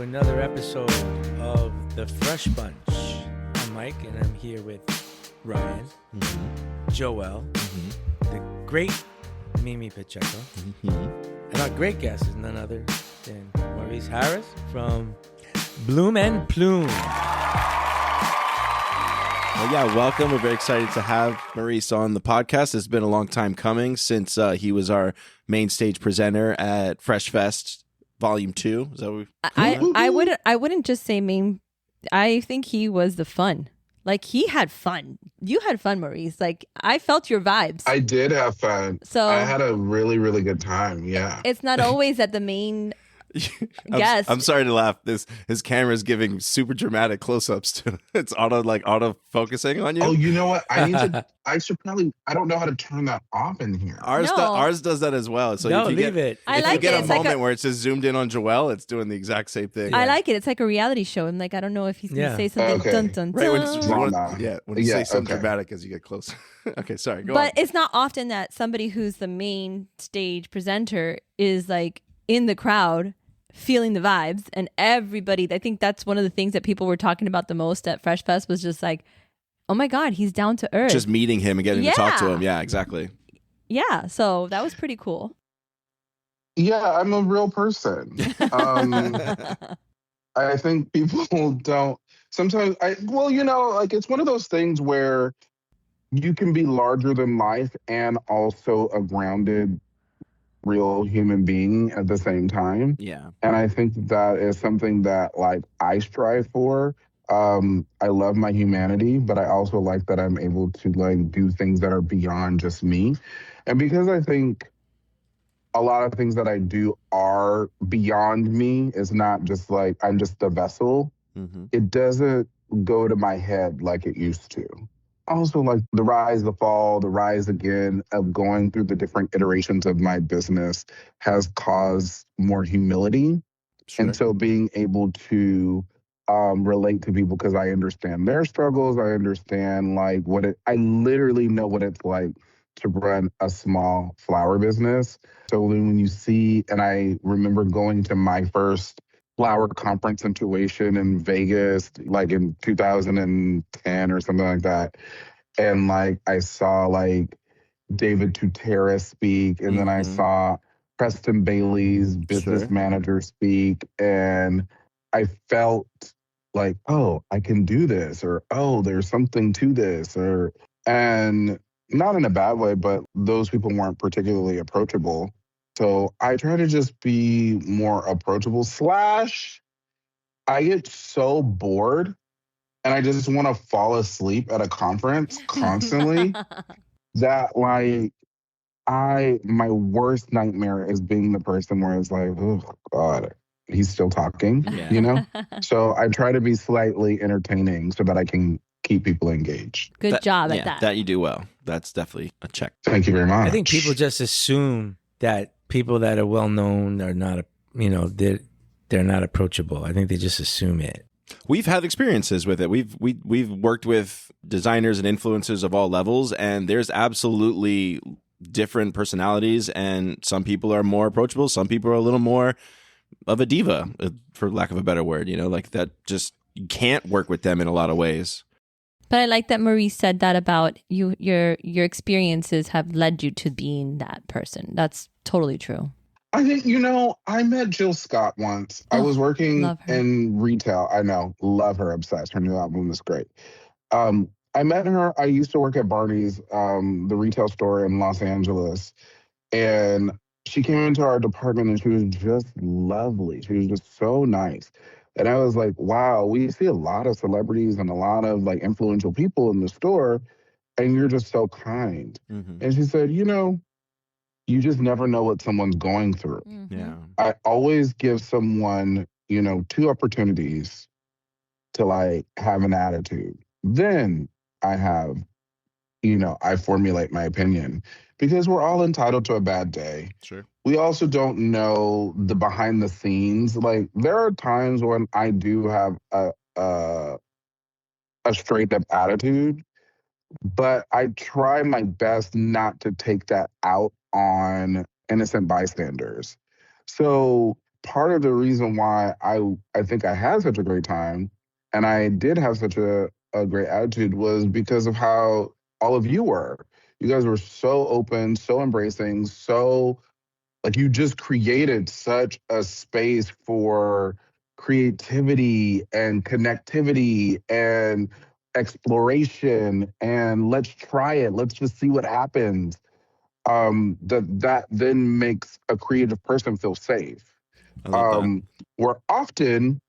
another episode of The Fresh Bunch. I'm Mike, and I'm here with Ryan, Joel, the great Mimi Pacheco, and our great guest is none other than Maurice Harris from Bloom and Plume. Well, yeah, welcome. We're very excited to have Maurice on the podcast. It's been a long time coming since he was our main stage presenter at Fresh Fest Volume 2. Is that what I wouldn't just say main. I think he was the fun. Like, he had fun. You had fun, Maurice. Like, I felt your vibes. I did have fun. So I had a really, really good time. Yeah. It's not always at the main guest. I'm sorry to laugh. His camera's giving super dramatic close-ups to it's auto focusing on you. Oh, you know what? I don't know how to turn that off in here. Ours does that as well. So if you leave it. I if like you get it. a It's moment like where it's just zoomed in on Joel, it's doing the exact same thing. I like it. It's like a reality show. I'm like, I don't know if he's going to say something. Okay. Dun, dun, Right when, dun. when you say something dramatic as you get closer. Okay, sorry. Go on. But it's not often that somebody who's the main stage presenter is like in the crowd feeling the vibes, and everybody, I think that's one of the things that people were talking about the most at Fresh Fest was just like, oh my God, he's down to earth. Just meeting him and getting to talk to him. Yeah, exactly. Yeah, so that was pretty cool. Yeah, I'm a real person. I think people don't sometimes. It's one of those things where you can be larger than life and also a grounded, real human being at the same time. Yeah. And I think that is something that I strive for. I love my humanity, but I also like that I'm able to do things that are beyond just me. And because I think a lot of things that I do are beyond me, it's not just I'm just a vessel. Mm-hmm. It doesn't go to my head like it used to. Also, the rise, the fall, the rise again of going through the different iterations of my business has caused more humility. Sure. And so being able to relate to people because I understand their struggles, I understand I literally know what it's like to run a small flower business. So when you see, and I remember going to my first flower conference situation in Vegas, in 2010 or something like that. And I saw David Tuteris speak, and then I saw Preston Bailey's business manager speak, and I felt oh, I can do this, or oh, there's something to this, and not in a bad way, but those people weren't particularly approachable. So I try to just be more approachable / I get so bored and I just want to fall asleep at a conference constantly that my worst nightmare is being the person where it's oh God, he's still talking, So I try to be slightly entertaining so that I can keep people engaged. Good job at that. That you do well. That's definitely a check. Thank you very much. I think people just assume that people that are well known are not, they're not approachable. I think they just assume it. We've had experiences with it. We've worked with designers and influencers of all levels, and there's absolutely different personalities. And some people are more approachable. Some people are a little more of a diva, for lack of a better word. That just you can't work with them in a lot of ways. But I like that Maurice said that about you. Your experiences have led you to being that person. That's totally true. I think, I met Jill Scott once. I was working in retail. I know. Love her. Obsessed. Her new album is great. I met her. I used to work at Barney's, the retail store in Los Angeles. And she came into our department and she was just lovely. She was just so nice. And I was like, wow, we see a lot of celebrities and a lot of influential people in the store, and you're just so kind. Mm-hmm. And she said, you just never know what someone's going through. Mm-hmm. Yeah. I always give someone, 2 opportunities to have an attitude. Then I have, I formulate my opinion because we're all entitled to a bad day. Sure. We also don't know the behind the scenes. There are times when I do have a straight up attitude, but I try my best not to take that out on innocent bystanders. So part of the reason why I think I had such a great time and I did have such a great attitude was because of how all of you were. You guys were so open, so embracing, so like you just created such a space for creativity and connectivity and exploration and let's try it. Let's just see what happens. That then makes a creative person feel safe. I love that. Where often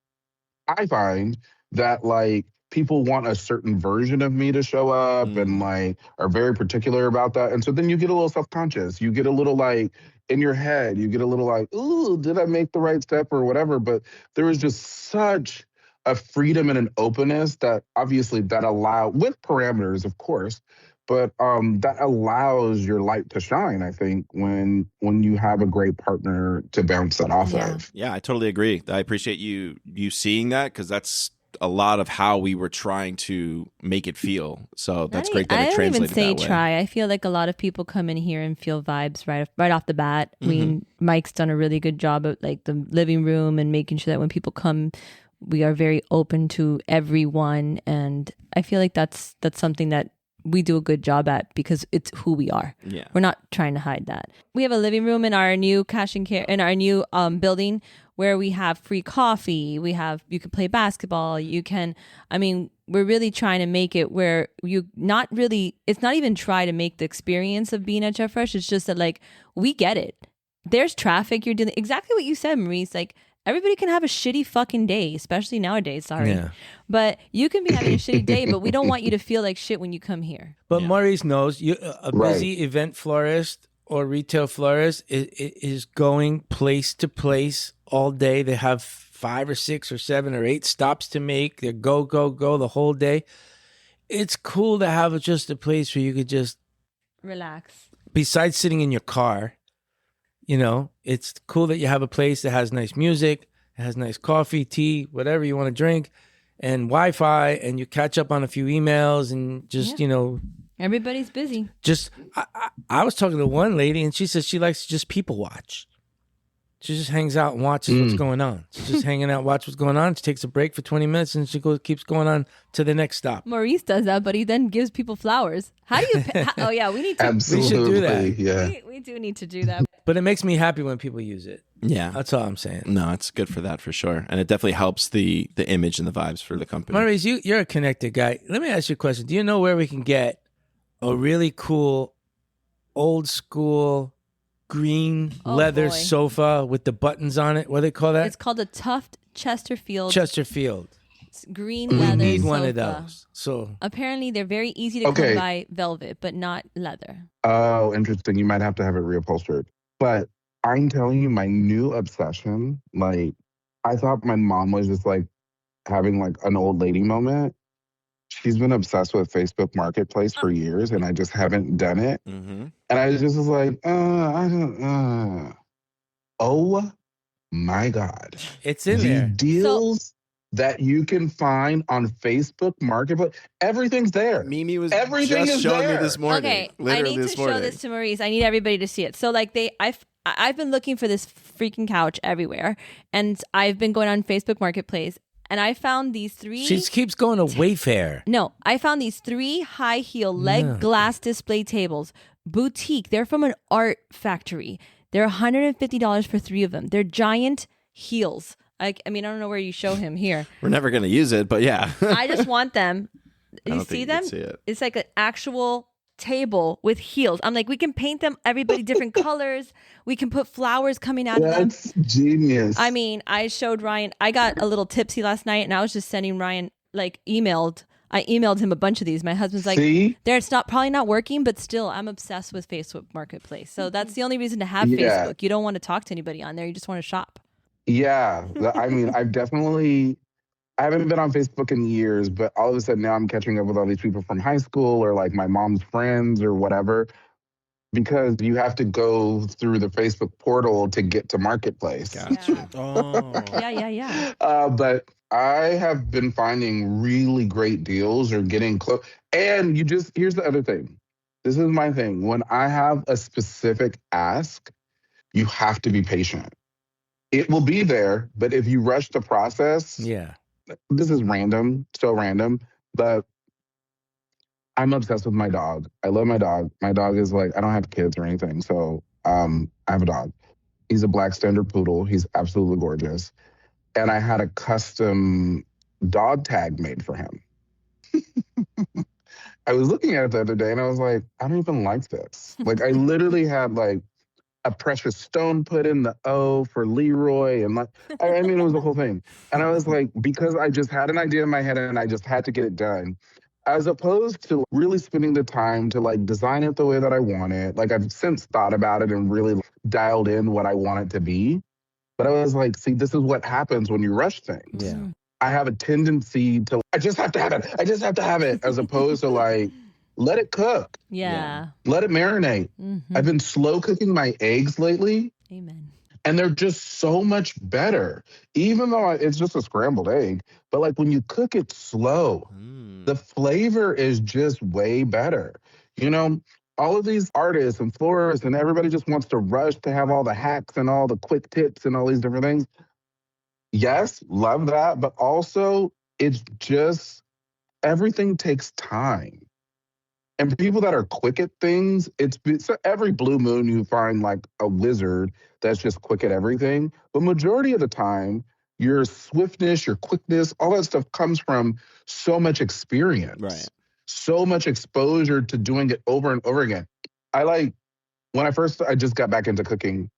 I find that like people want a certain version of me to show up and like are very particular about that. And so then you get a little self-conscious. You get a little like in your head, you get a little like, ooh, did I make the right step or whatever? But there is just such a freedom and an openness that obviously that allow with parameters, of course, but that allows your light to shine, I think, when you have a great partner to bounce that off of. Yeah, I totally agree. I appreciate you seeing that because that's a lot of how we were trying to make it feel. So that's great that it translated that way. I don't even say try. I feel like a lot of people come in here and feel vibes right off the bat. I mean, Mike's done a really good job of like the living room and making sure that when people come, we are very open to everyone. And I feel like that's something that we do a good job at because it's who we are. Yeah. We're not trying to hide that. We have a living room in our new cash and care in our new building where we have free coffee. You can play basketball. We're really trying to make it where it's not even try to make the experience of being at Jeff Fresh. It's just that like, we get it. There's traffic. You're doing exactly what you said, Maurice. Like, everybody can have a shitty fucking day, especially nowadays. Sorry. Yeah. But you can be having a shitty day, but we don't want you to feel like shit when you come here. But Maurice knows a busy event florist or retail florist is going place to place all day. They have 5 or 6 or 7 or 8 stops to make. They go the whole day. It's cool to have just a place where you could just relax. Besides sitting in your car. It's cool that you have a place that has nice music, has nice coffee, tea, whatever you want to drink, and Wi-Fi, and you catch up on a few emails and just, Everybody's busy. I was talking to one lady, and she says she likes to just people watch. She just hangs out and watches what's going on. She's just hanging out, watch what's going on. She takes a break for 20 minutes, and she keeps going on to the next stop. Maurice does that, but he then gives people flowers. How do you... oh, yeah, we need to... Absolutely, we should do that. Yeah. We do need to do that. But it makes me happy when people use it. Yeah. That's all I'm saying. No, it's good for that for sure. And it definitely helps the image and the vibes for the company. Maurice, you're a connected guy. Let me ask you a question. Do you know where we can get a really cool, old school, green leather sofa with the buttons on it? What do they call that? It's called a Tuft Chesterfield. It's green leather We need sofa. one of those. So apparently they're very easy to come by velvet, but not leather. Oh, interesting. You might have to have it reupholstered. But I'm telling you, my new obsession, like, I thought my mom was just like having like an old lady moment. She's been obsessed with Facebook Marketplace for years, and I just haven't done it. And I just was like, oh my God. It's in there. Deals that you can find on Facebook Marketplace, everything's there. Mimi was just showing me this morning. Okay, literally I need to show this to Maurice. I need everybody to see it. So like I've been looking for this freaking couch everywhere, and I've been going on Facebook Marketplace, and I found these 3. She keeps going to Wayfair. No, I found these 3 high heel leg glass display tables, boutique. They're from an art factory. They're $150 for 3 of them. They're giant heels. I don't know where you show him here. We're never going to use it, but yeah. I just want them. You see them? See it. It's like an actual table with heels. I'm like, we can paint them everybody different colors. We can put flowers coming out of them. That's genius. I showed Ryan. I got a little tipsy last night, and I was just sending Ryan I emailed him a bunch of these. My husband's like, it's probably not working, but still, I'm obsessed with Facebook Marketplace. So that's the only reason to have Facebook. You don't want to talk to anybody on there. You just want to shop. Yeah. I haven't been on Facebook in years, but all of a sudden now I'm catching up with all these people from high school or like my mom's friends or whatever, because you have to go through the Facebook portal to get to Marketplace. Gotcha. Yeah. But I have been finding really great deals or getting close. And here's the other thing. This is my thing. When I have a specific ask, you have to be patient. It will be there, but if you rush the process, Yeah. this is random, so random, but I'm obsessed with my dog. I love my dog. My dog is like, I don't have kids or anything, so I have a dog. He's a black standard poodle. He's absolutely gorgeous. And I had a custom dog tag made for him. I was looking at it the other day and I was like, I don't even like this. Like, I literally had like a precious stone put in the O for Leroy. And like, I mean, it was the whole thing. And I was like, because I just had an idea in my head and I just had to get it done, as opposed to really spending the time to like design it the way that I want it. Like, I've since thought about it and really dialed in what I want it to be. But I was like, see, this is what happens when you rush things. Yeah. I have a tendency to, I just have to have it. I just have to have it, as opposed to like, let it cook. Yeah. Let it marinate. Mm-hmm. I've been slow cooking my eggs lately, Amen. and they're just so much better. Even though it's just a scrambled egg, but like when you cook it slow, the flavor is just way better. You know, all of these artists and florists and everybody just wants to rush to have all the hacks and all the quick tips and all these different things. Yes, love that. But also, it's just everything takes time. And people that are quick at things, so every blue moon you find like a wizard that's just quick at everything. But majority of the time, your swiftness, your quickness, all that stuff comes from so much experience. Right. So much exposure to doing it over and over again. I just got back into cooking.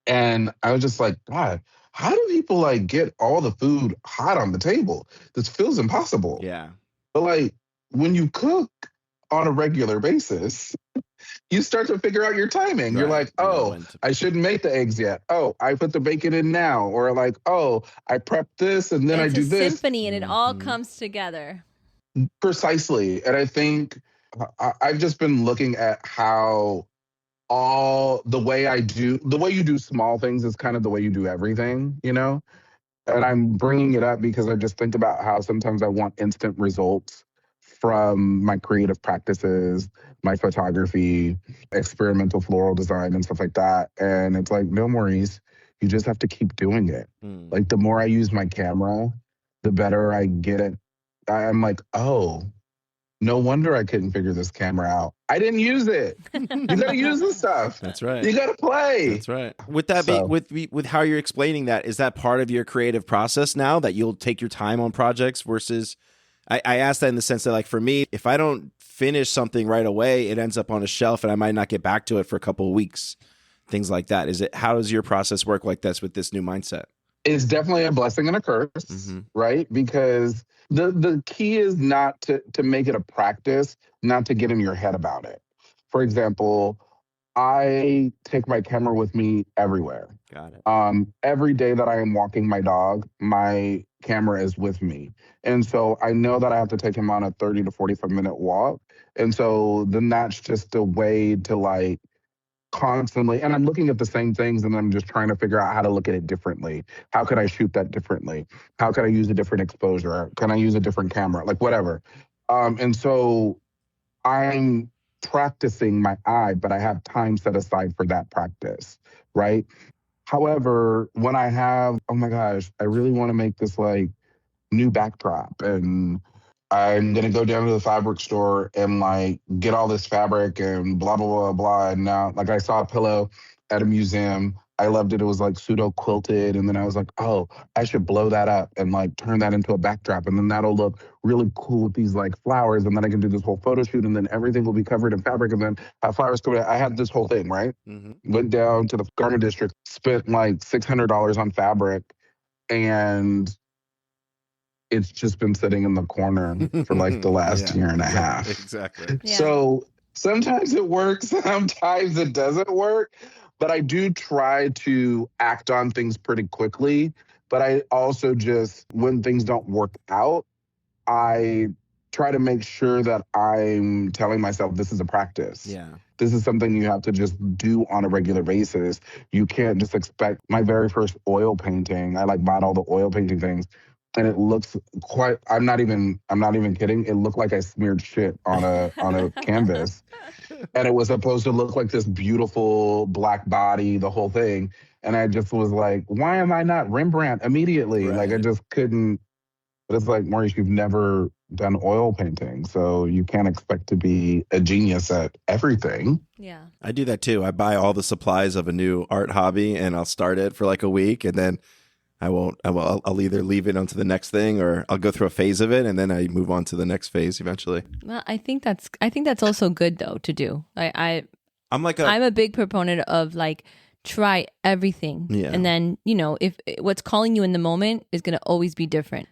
And I was just like, God, how do people like get all the food hot on the table? This feels impossible. Yeah. But like when you cook on a regular basis, you start to figure out your timing. Right. You're like, oh, I shouldn't make the eggs yet. Oh, I put the bacon in now. Or like, oh, I prep this and then I do this. It's a symphony and it all comes together. Precisely. And I think I've just been looking at how the way you do small things is kind of the way you do everything, you know? And I'm bringing it up because I just think about how sometimes I want instant results from my creative practices, my photography, experimental floral design and stuff like that. And it's like, no, Maurice, you just have to keep doing it. Like the more I use my camera, the better I get it. I'm like, oh, no wonder I couldn't figure this camera out. I didn't use it. You got to use this stuff. That's right. You got to play. That's right. With that, with how you're explaining that, is that part of your creative process now that you'll take your time on projects versus? I asked that in the sense that, like, for me, if I don't finish something right away, it ends up on a shelf and I might not get back to it for a couple of weeks. Things like that. How does your process work like this with this new mindset? It's definitely a blessing and a curse, right? Because the key is not to make it a practice, not to get in your head about it. For example, I take my camera with me everywhere. Got it. Every day that I am walking my dog, my camera is with me. And so I know that I have to take him on a 30 to 45-minute walk. And so then that's just a way to like constantly, and I'm looking at the same things and I'm just trying to figure out how to look at it differently. How could I shoot that differently? How could I use a different exposure? Can I use a different camera? Like whatever. And so I'm practicing my eye, but I have time set aside for that practice, right? However, when I have, oh my gosh, I really want to make this like new backdrop and I'm going to go down to the fabric store and like get all this fabric and blah, blah, blah, blah. And now like I saw a pillow at a museum. I loved it. It was like pseudo quilted. And then I was like, oh, I should blow that up and like turn that into a backdrop. And then that'll look really cool with these like flowers. And then I can do this whole photo shoot and then everything will be covered in fabric. And then have flowers come in. I had this whole thing, right? Went down to the garment district, spent like $600 on fabric, and it's just been sitting in the corner for like the last year and a half. Exactly. Yeah. So sometimes it works, sometimes it doesn't work. But I do try to act on things pretty quickly. But I also just, when things don't work out, I try to make sure that I'm telling myself this is a practice. Yeah. This is something you have to just do on a regular basis. You can't just expect. My very first oil painting, I like bought all the oil painting things. And it looks quite, I'm not even kidding. It looked like I smeared shit on a canvas. And it was supposed to look like this beautiful black body, the whole thing. And I just was like, why am I not Rembrandt immediately? Like, I Right. just couldn't. But it's like, Maurice, you've never done oil painting, so you can't expect to be a genius at everything. Yeah. I do that too. I buy all the supplies of a new art hobby and I'll start it for like a week and then I'll either leave it onto the next thing or I'll go through a phase of it and then I move on to the next phase eventually. Well, I think that's also good though to do. I'm a big proponent of like try everything. Yeah. And then, if what's calling you in the moment is going to always be different,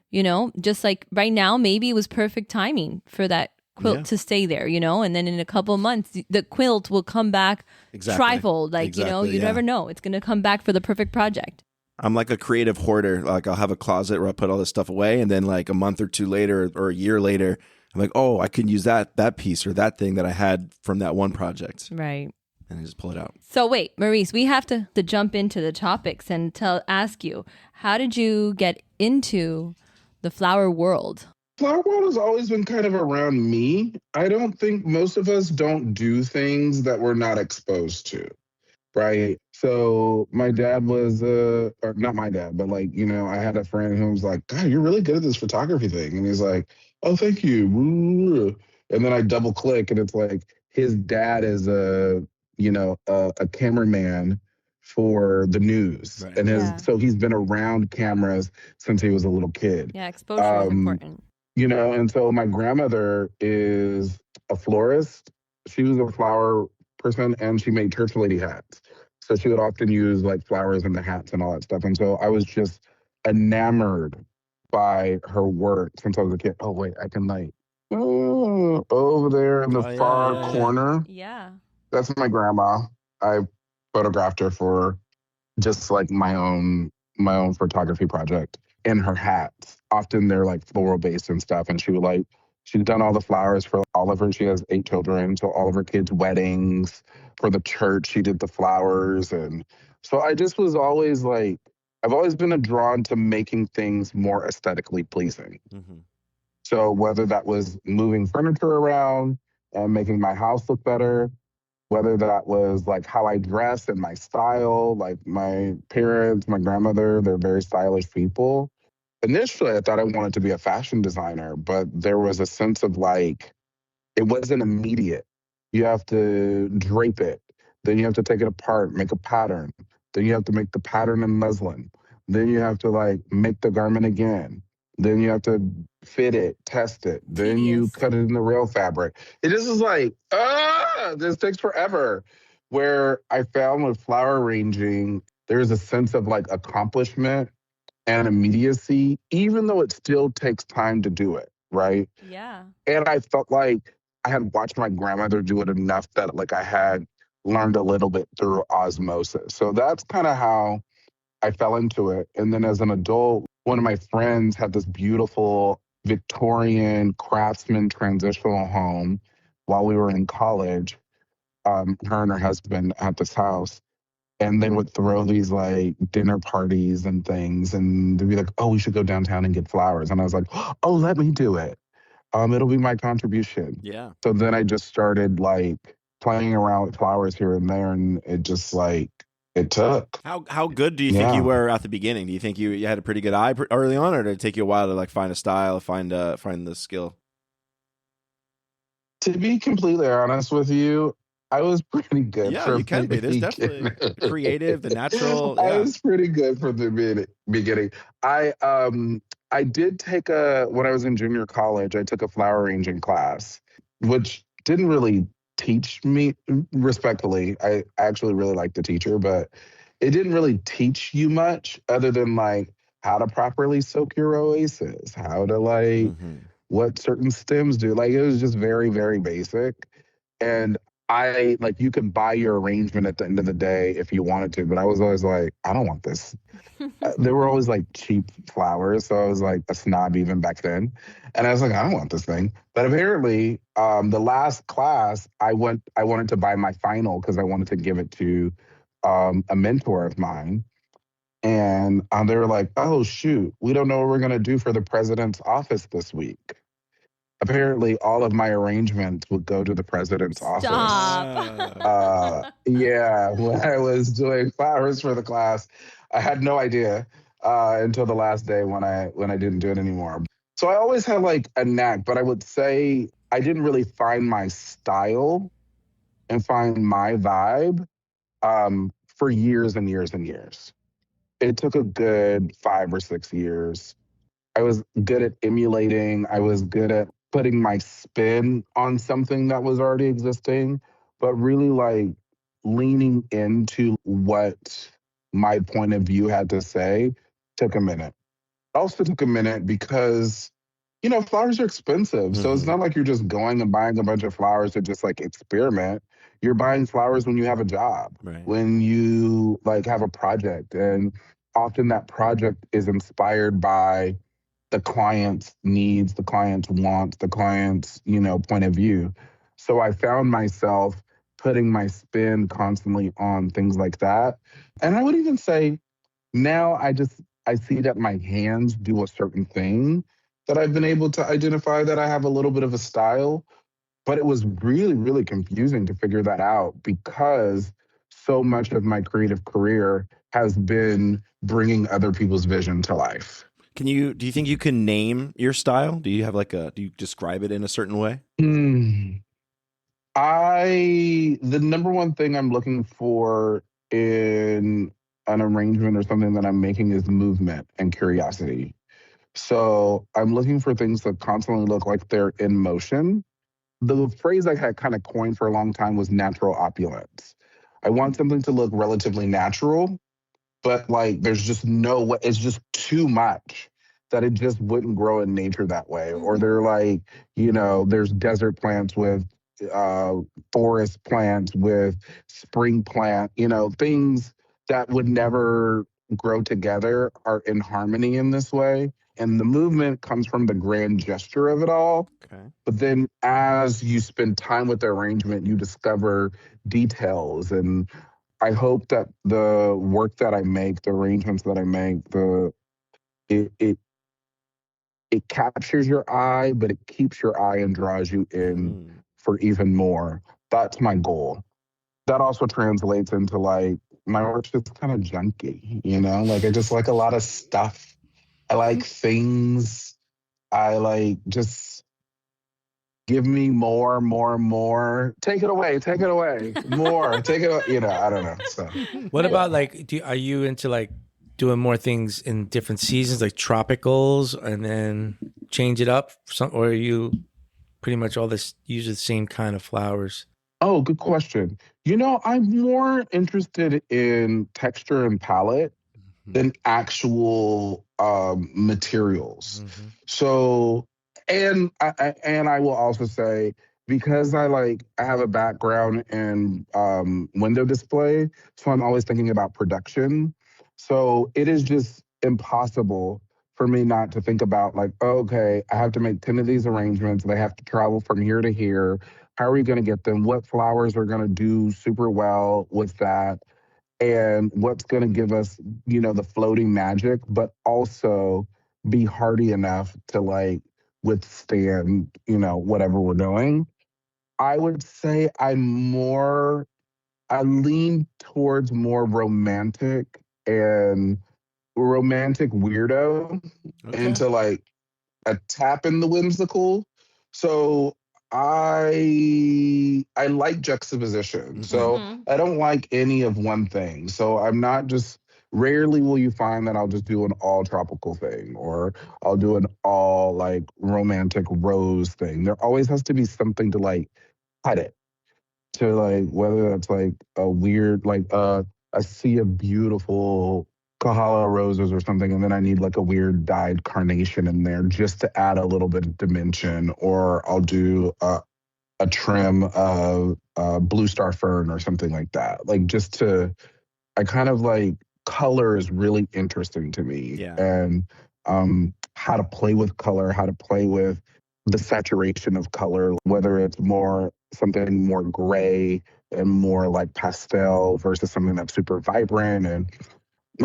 just like right now, maybe it was perfect timing for that quilt to stay there, and then in a couple of months, the quilt will come back trifold. Like, you never know. It's going to come back for the perfect project. I'm like a creative hoarder. Like I'll have a closet where I put all this stuff away and then like a month or two later or a year later, I'm like, oh, I can use that piece or that thing that I had from that one project. Right. And I just pull it out. So wait, Maurice, we have to jump into the topics and ask you, how did you get into the flower world? Flower world has always been kind of around me. I don't think most of us don't do things that we're not exposed to, right? So my dad was, or not my dad, but like, I had a friend who was like, God, you're really good at this photography thing. And he's like, oh, thank you. And then I double click and it's like, his dad is a cameraman for the news. Right. And so he's been around cameras since he was a little kid. Yeah, exposure is important. And so my grandmother is a florist. She was a flower person and she made church lady hats. So she would often use like flowers in the hats and all that stuff. And so I was just enamored by her work since I was a kid. Oh, wait, I can like, over there in the far corner. Yeah. That's my grandma. I photographed her for just like my own photography project. In her hats, often they're like floral based and stuff. And she'd done all the flowers for all of her. She has 8 children, so all of her kids' weddings. For the church, she did the flowers, and so I just was always like, I've always been drawn to making things more aesthetically pleasing. Mm-hmm. So whether that was moving furniture around and making my house look better, whether that was like how I dress and my style, like my parents, my grandmother, they're very stylish people. Initially, I thought I wanted to be a fashion designer, but there was a sense of like, it wasn't immediate. You have to drape it. Then you have to take it apart, make a pattern. Then you have to make the pattern in muslin. Then you have to like make the garment again. Then you have to fit it, test it. Then you cut it in the real fabric. It just is like, this takes forever. Where I found with flower arranging, there's a sense of like accomplishment and immediacy, even though it still takes time to do it, right? Yeah. And I felt like I had watched my grandmother do it enough that like I had learned a little bit through osmosis. So that's kind of how I fell into it. And then as an adult, one of my friends had this beautiful Victorian craftsman transitional home while we were in college. Her and her husband at this house. And they would throw these like dinner parties and things. And they'd be like, oh, we should go downtown and get flowers. And I was like, oh, let me do it. It'll be my contribution. Yeah. So then I just started like playing around with flowers here and there. And it just like, it took. How good do you think you were at the beginning? Do you think you had a pretty good eye early on, or did it take you a while to like find a style, find the skill? To be completely honest with you, I was pretty good. Yeah, you can be. There's definitely the creative, the natural. Yeah. I was pretty good from the beginning. I did take when I was in junior college, I took a flower arranging class, which didn't really teach me, respectfully. I actually really liked the teacher, but it didn't really teach you much other than like how to properly soak your oasis, how to like what certain stems do. Like it was just very, very basic. And I like you could buy your arrangement at the end of the day if you wanted to, but I was always like, I don't want this. There were always like cheap flowers, so I was like a snob even back then, and I was like, I don't want this thing. But apparently, the last class I wanted to buy my final because I wanted to give it to a mentor of mine, and they were like, oh shoot, we don't know what we're gonna do for the president's office this week. apparently all of my arrangements would go to the president's office. Yeah, when I was doing flowers for the class, I had no idea until the last day when I didn't do it anymore. So I always had like a knack, but I would say I didn't really find my style and find my vibe for years and years and years. It took a good 5 or 6 years. I was good at emulating. I was good at putting my spin on something that was already existing, but really like leaning into what my point of view had to say took a minute. Also took a minute because, flowers are expensive. So it's not like you're just going and buying a bunch of flowers to just like experiment. You're buying flowers when you have a job, Right. when you like have a project. And often that project is inspired by the client's needs, the client's wants, the client's, point of view. So I found myself putting my spin constantly on things like that. And I would even say now I see that my hands do a certain thing that I've been able to identify that I have a little bit of a style. But it was really, really confusing to figure that out because so much of my creative career has been bringing other people's vision to life. Do you think you can name your style? Do you have do you describe it in a certain way? The number one thing I'm looking for in an arrangement or something that I'm making is movement and curiosity. So I'm looking for things that constantly look like they're in motion. The phrase I had kind of coined for a long time was natural opulence. I want something to look relatively natural, but like there's just no way, it's just too much that it just wouldn't grow in nature that way. Or they're like, there's desert plants with forest plants with spring plant, things that would never grow together are in harmony in this way. And the movement comes from the grand gesture of it all. Okay. But then as you spend time with the arrangement, you discover details. And I hope that the work that I make, the arrangements that I make, it captures your eye, but it keeps your eye and draws you in for even more. That's my goal. That also translates into like my work's just kind of junky, like I just like a lot of stuff. I like things. I like just give me more, more, more. Take it away. More. Take it away. I don't know. So What about like, are you into like doing more things in different seasons, like tropicals, and then change it up? Or are you pretty much use the same kind of flowers? Oh, good question. I'm more interested in texture and palette than actual materials. So, and I will also say, because I have a background in window display, so I'm always thinking about production. So it is just impossible for me not to think about like, okay, I have to make 10 of these arrangements. They have to travel from here to here. How are we going to get them? What flowers are going to do super well with that? And what's going to give us, the floating magic, but also be hardy enough to like withstand, whatever we're doing. I would say I lean towards more romantic weirdo into like a tap in the whimsical. So I like juxtaposition. So I don't like any of one thing. So I'm not just rarely will you find that I'll just do an all tropical thing or I'll do an all like romantic rose thing. There always has to be something to like cut it. To like whether that's like a weird I see a beautiful Kahala roses or something, and then I need like a weird dyed carnation in there just to add a little bit of dimension, or I'll do a trim of blue star fern or something like that. Like I kind of like color is really interesting to me. Yeah. And how to play with color, how to play with the saturation of color, whether it's something more gray and more like pastel versus something that's super vibrant. And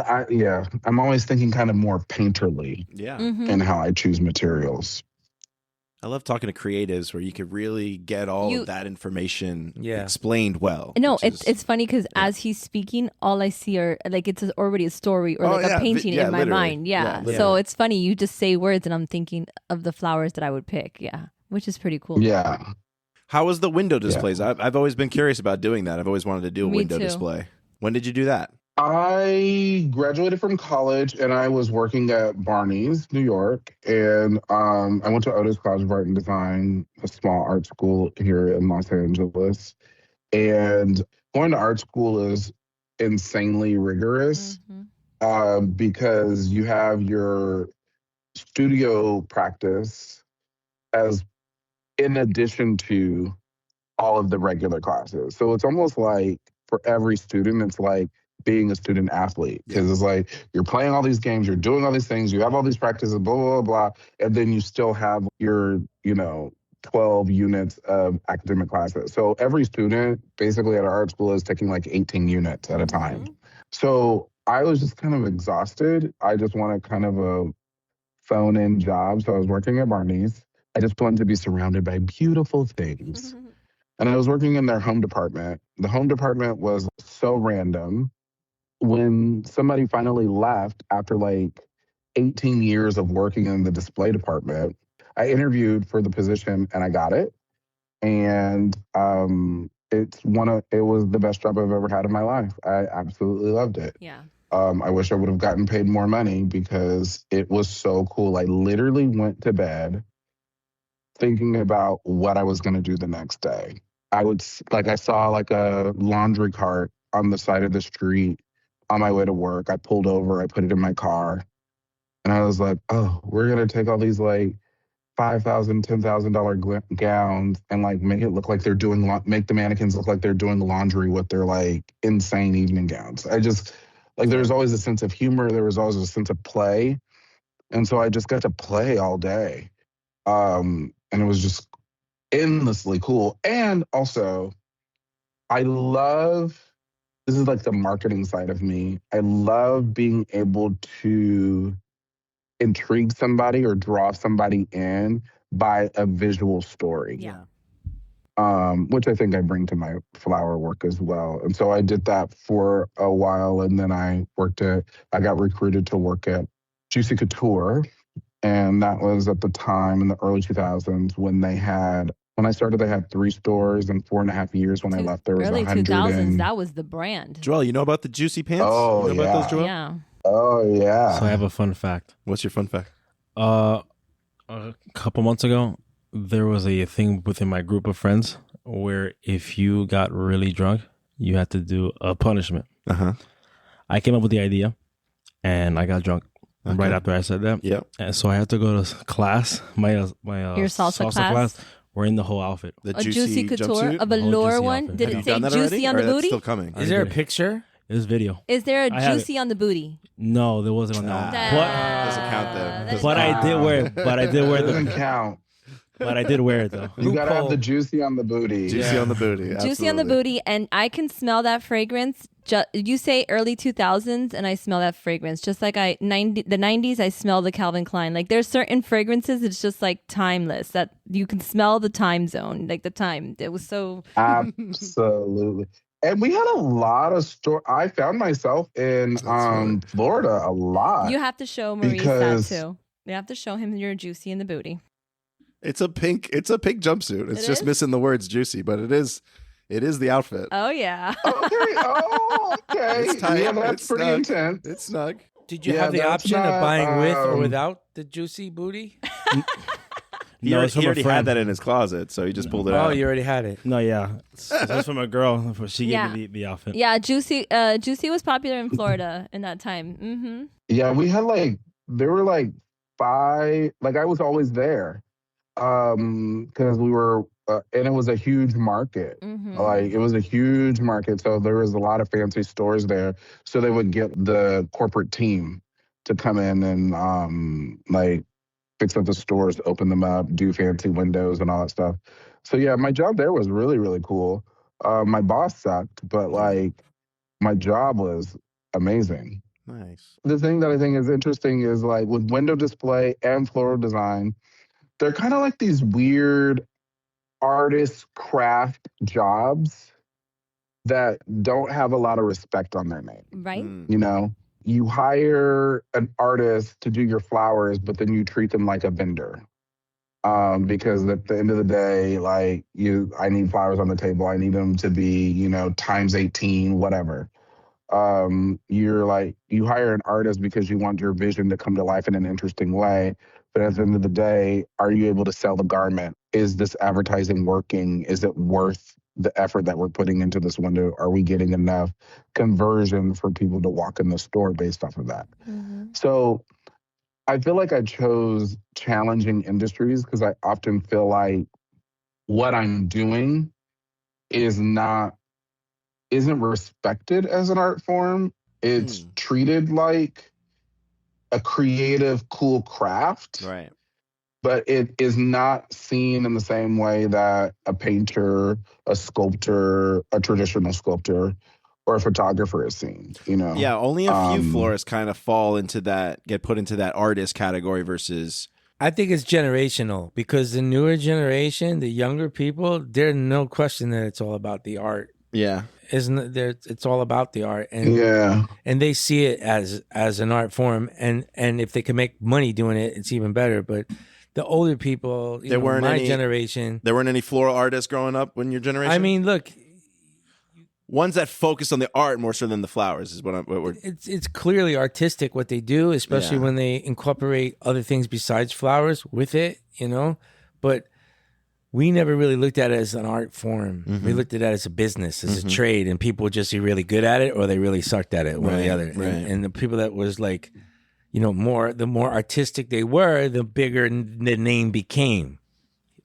I'm always thinking kind of more painterly Yeah. in how I choose materials. I love talking to creatives where you could really get all of that information explained well. No, it's funny because as he's speaking, all I see are like it's already a story or like a painting in my mind. Yeah. So it's funny. You just say words and I'm thinking of the flowers that I would pick. Yeah. Which is pretty cool. Yeah. How was the window displays? I've always been curious about doing that. I've always wanted to do a window display. When did you do that? I graduated from college and I was working at Barney's, New York. And I went to Otis College of Art and Design, a small art school here in Los Angeles. And going to art school is insanely rigorous because you have your studio practice as in addition to all of the regular classes. So it's almost like for every student, it's like being a student athlete because it's like you're playing all these games, you're doing all these things, you have all these practices, blah, blah, blah, blah. And then you still have your, 12 units of academic classes. So every student basically at our art school is taking like 18 units at a time. So I was just kind of exhausted. I just wanted kind of a phone-in job. So I was working at Barney's. I just wanted to be surrounded by beautiful things. And I was working in their home department. The home department was so random. When somebody finally left after like 18 years of working in the display department, I interviewed for the position and I got it. And it was the best job I've ever had in my life. I absolutely loved it. Yeah. I wish I would have gotten paid more money because it was so cool. I literally went to bed thinking about what I was going to do the next day. I saw like a laundry cart on the side of the street on my way to work. I pulled over, I put it in my car, and I was like, oh, we're going to take all these like $5,000, $10,000 gowns and like make it look like they're make the mannequins look like they're doing laundry with their like insane evening gowns. I just like, there was always a sense of humor. There was always a sense of play. And so I just got to play all day. And it was just endlessly cool. And also, this is like the marketing side of me. I love being able to intrigue somebody or draw somebody in by a visual story. Yeah. Which I think I bring to my flower work as well. And so I did that for a while. And then I got recruited to work at Juicy Couture. And that was at the time in the early 2000s when I started, they had 3 stores. In 4.5 years when I left, there was early 100. 2000s, that was the brand. Joel, you know about the juicy pants? Oh, you know about those, Joel? Yeah. Oh, yeah. So I have a fun fact. What's your fun fact? A couple months ago, there was a thing within my group of friends where if you got really drunk, you had to do a punishment. I came up with the idea, and I got drunk right after I said that. Yeah. And so I had to go to class. My Your salsa class? We're in the whole outfit. The A juicy couture, jumpsuit? a velour juicy one. outfit. Did Have it you say done that juicy already? on Or the that's booty? still coming. Is there a picture? It was video. Is there a I have juicy on the booty? No, there wasn't on that. Doesn't count then. But I did wear it. But I did wear It doesn't the. count. But I did wear it though. You gotta have Loophole. the juicy on the booty. Juicy on the booty. Juicy on the absolutely. booty, and I can smell that fragrance. You say early 2000s, and I smell that fragrance. Just like the 90s, I smell the Calvin Klein. Like there's certain fragrances, it's just like timeless. That you can smell the time zone, like the time. It was so. Absolutely. And we had a lot of I found myself in Florida a lot. You have to show Maurice because- that too. You have to show him your juicy in the booty. It's a pink jumpsuit. It's It just is? missing the words juicy, but it is the outfit. Oh yeah. Okay. It's tight. Yeah, that's It's pretty snug. intense. It's snug. Did you Yeah, have the that's option of not, buying with or without the juicy booty? He No, already, it's from he a already friend. had that in his closet, so he just pulled it Oh, out. you already had it. No, yeah. It's from a girl. She gave Yeah. me the outfit. Yeah, juicy was popular in Florida in that time. Mm-hmm. Yeah, we had there were 5, I was always there. Because we were, and it was a huge market. Mm-hmm. It was a huge market. So there was a lot of fancy stores there. So they would get the corporate team to come in and fix up the stores, open them up, do fancy windows and all that stuff. So yeah, my job there was really, really cool. My boss sucked, but my job was amazing. Nice. The thing that I think is interesting is with window display and floral design, they're kind of like these weird artist craft jobs that don't have a lot of respect on their name. Right. You know, you hire an artist to do your flowers, but then you treat them like a vendor. Because at the end of the day, like I need flowers on the table. I need them to be, you know, times 18, whatever. You're like, you hire an artist because you want your vision to come to life in an interesting way. But at the end of the day, are you able to sell the garment? Is this advertising working? Is it worth the effort that we're putting into this window? Are we getting enough conversion for people to walk in the store based off of that? So I feel like I chose challenging industries because I often feel like what I'm doing isn't respected as an art form. It's treated like a creative, cool craft. Right. But it is not seen in the same way that a painter, a sculptor, a traditional sculptor, or a photographer is seen, you know? Yeah, only a few florists kind of fall into that, get put into that artist category versus... I think it's generational because the newer generation, the younger people, there's no question that it's all about the art. Yeah. It's all about the art, and and they see it as an art form, and if they can make money doing it, it's even better. But the older people, generation, there weren't any floral artists growing up when your generation. I mean, look, ones that focus on the art more so than the flowers is what we're. It's clearly artistic what they do, especially when they incorporate other things besides flowers with it, you know. But we never really looked at it as an art form. We looked at it as a business, as a trade, and people were just really good at it or they really sucked at it, one or the other. Right. And the people that was like, you know, the more artistic they were, the bigger the name became.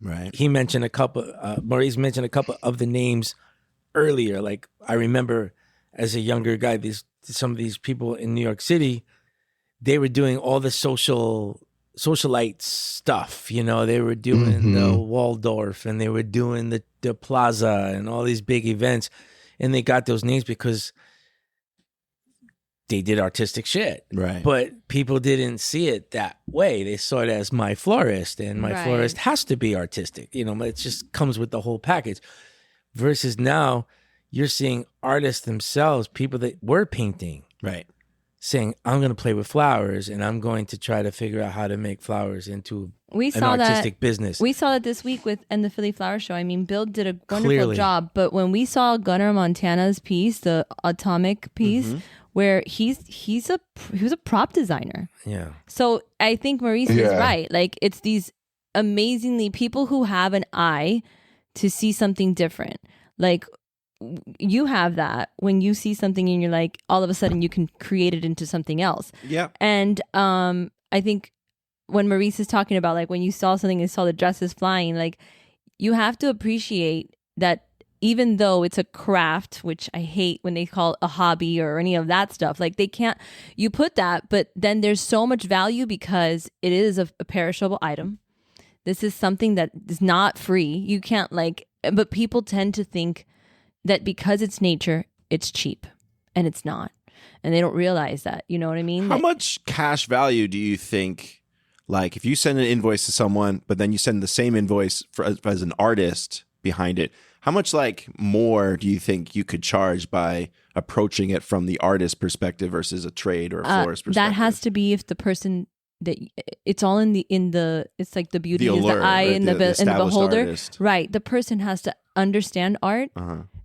Right. He mentioned Maurice mentioned a couple of the names earlier. Like I remember as a younger guy, some of these people in New York City, they were doing all the socialite stuff, you know. They were doing the Waldorf and they were doing the Plaza and all these big events, and they got those names because they did artistic shit. Right. But people didn't see it that way. They saw it as my florist, and my florist has to be artistic, you know. It just comes with the whole package. Versus now, you're seeing artists themselves, people that were painting, right, saying, I'm going to play with flowers and I'm going to try to figure out how to make flowers into an artistic business. We saw that this week and the Philly Flower Show. I mean, Bill did a wonderful job, but when we saw Gunnar Montana's piece, the Atomic piece, where he was a prop designer. Yeah. So I think Maurice is right. Like, it's these amazingly people who have an eye to see something different. Like, you have that when you see something and you're like, all of a sudden you can create it into something else. Yeah. And I think when Maurice is talking about, like, when you saw something and saw the dresses flying, like, you have to appreciate that even though it's a craft, which I hate when they call it a hobby or any of that stuff, like, they can't, you put that, but then there's so much value because it is a perishable item. This is something that is not free. You can't, but people tend to think that because it's nature, it's cheap, and it's not. And they don't realize that, you know what I mean? How much cash value do you think, like, if you send an invoice to someone, but then you send the same invoice as an artist behind it, how much, like, more do you think you could charge by approaching it from the artist perspective versus a trade or a florist perspective? That has to be if the person that it's all in the it's like the beauty the is allure, the eye right? and the beholder, artist. right? The person has to understand art.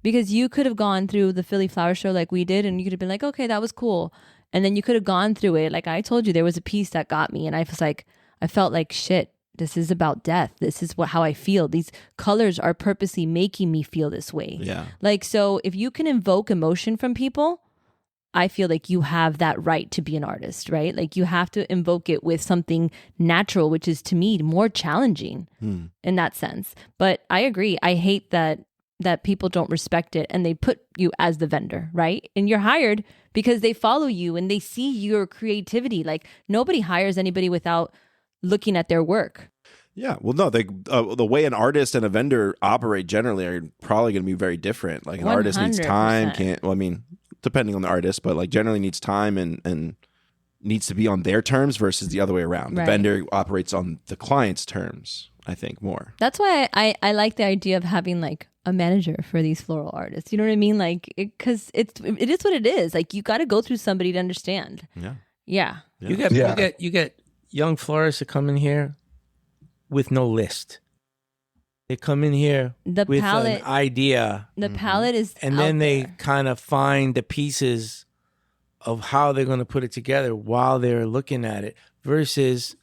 Because you could have gone through the Philly Flower Show like we did, and you could have been like, okay, that was cool. And then you could have gone through it. Like I told you, there was a piece that got me, and I felt like, shit, this is about death. This is how I feel. These colors are purposely making me feel this way. Yeah. Like, so if you can invoke emotion from people, I feel like you have that right to be an artist, right? Like, you have to invoke it with something natural, which is, to me, more challenging in that sense. But I agree. I hate that people don't respect it and they put you as the vendor, right? And you're hired because they follow you and they see your creativity. Like, nobody hires anybody without looking at their work. Yeah, well, no, the way an artist and a vendor operate generally are probably going to be very different. Like, an artist needs time, depending on the artist, but, like, generally needs time and needs to be on their terms versus the other way around. The Right. vendor operates on the client's terms, I think, more. That's why I like the idea of having like a manager for these floral artists. You know what I mean? Like, because it is what it is. Like, you got to go through somebody to understand. Yeah. Yeah. You get young florists that come in here with no list. They come in here with an idea, The palette is and out then they there. kind of find the pieces of how they're going to put it together while they're looking at it, versus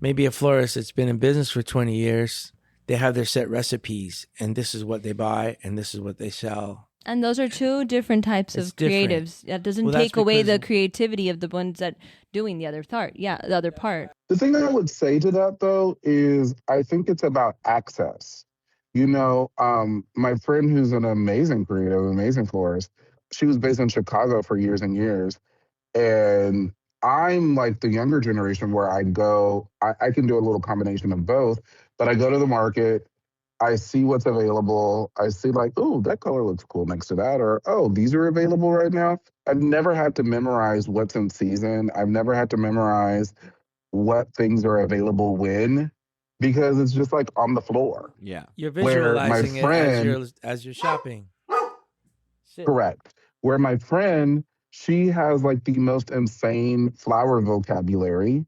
maybe a florist that's been in business for 20 years. They have their set recipes, and this is what they buy, and this is what they sell. And those are two different types It's of different. creatives. That doesn't Well, that's take away the because- creativity of the ones that doing the other part. Yeah, the other part. The thing that I would say to that, though, is I think it's about access. You know, my friend who's an amazing creative, amazing florist, she was based in Chicago for years and years. And I'm like the younger generation where I can do a little combination of both, but I go to the market, I see what's available. I see like, oh, that color looks cool next to that. Or, oh, these are available right now. I've never had to memorize what's in season. I've never had to memorize what things are available when, because it's just like on the floor. Yeah. You're Where my visualizing friend- as you're shopping. Sit. Correct. Where my friend, she has like the most insane flower vocabulary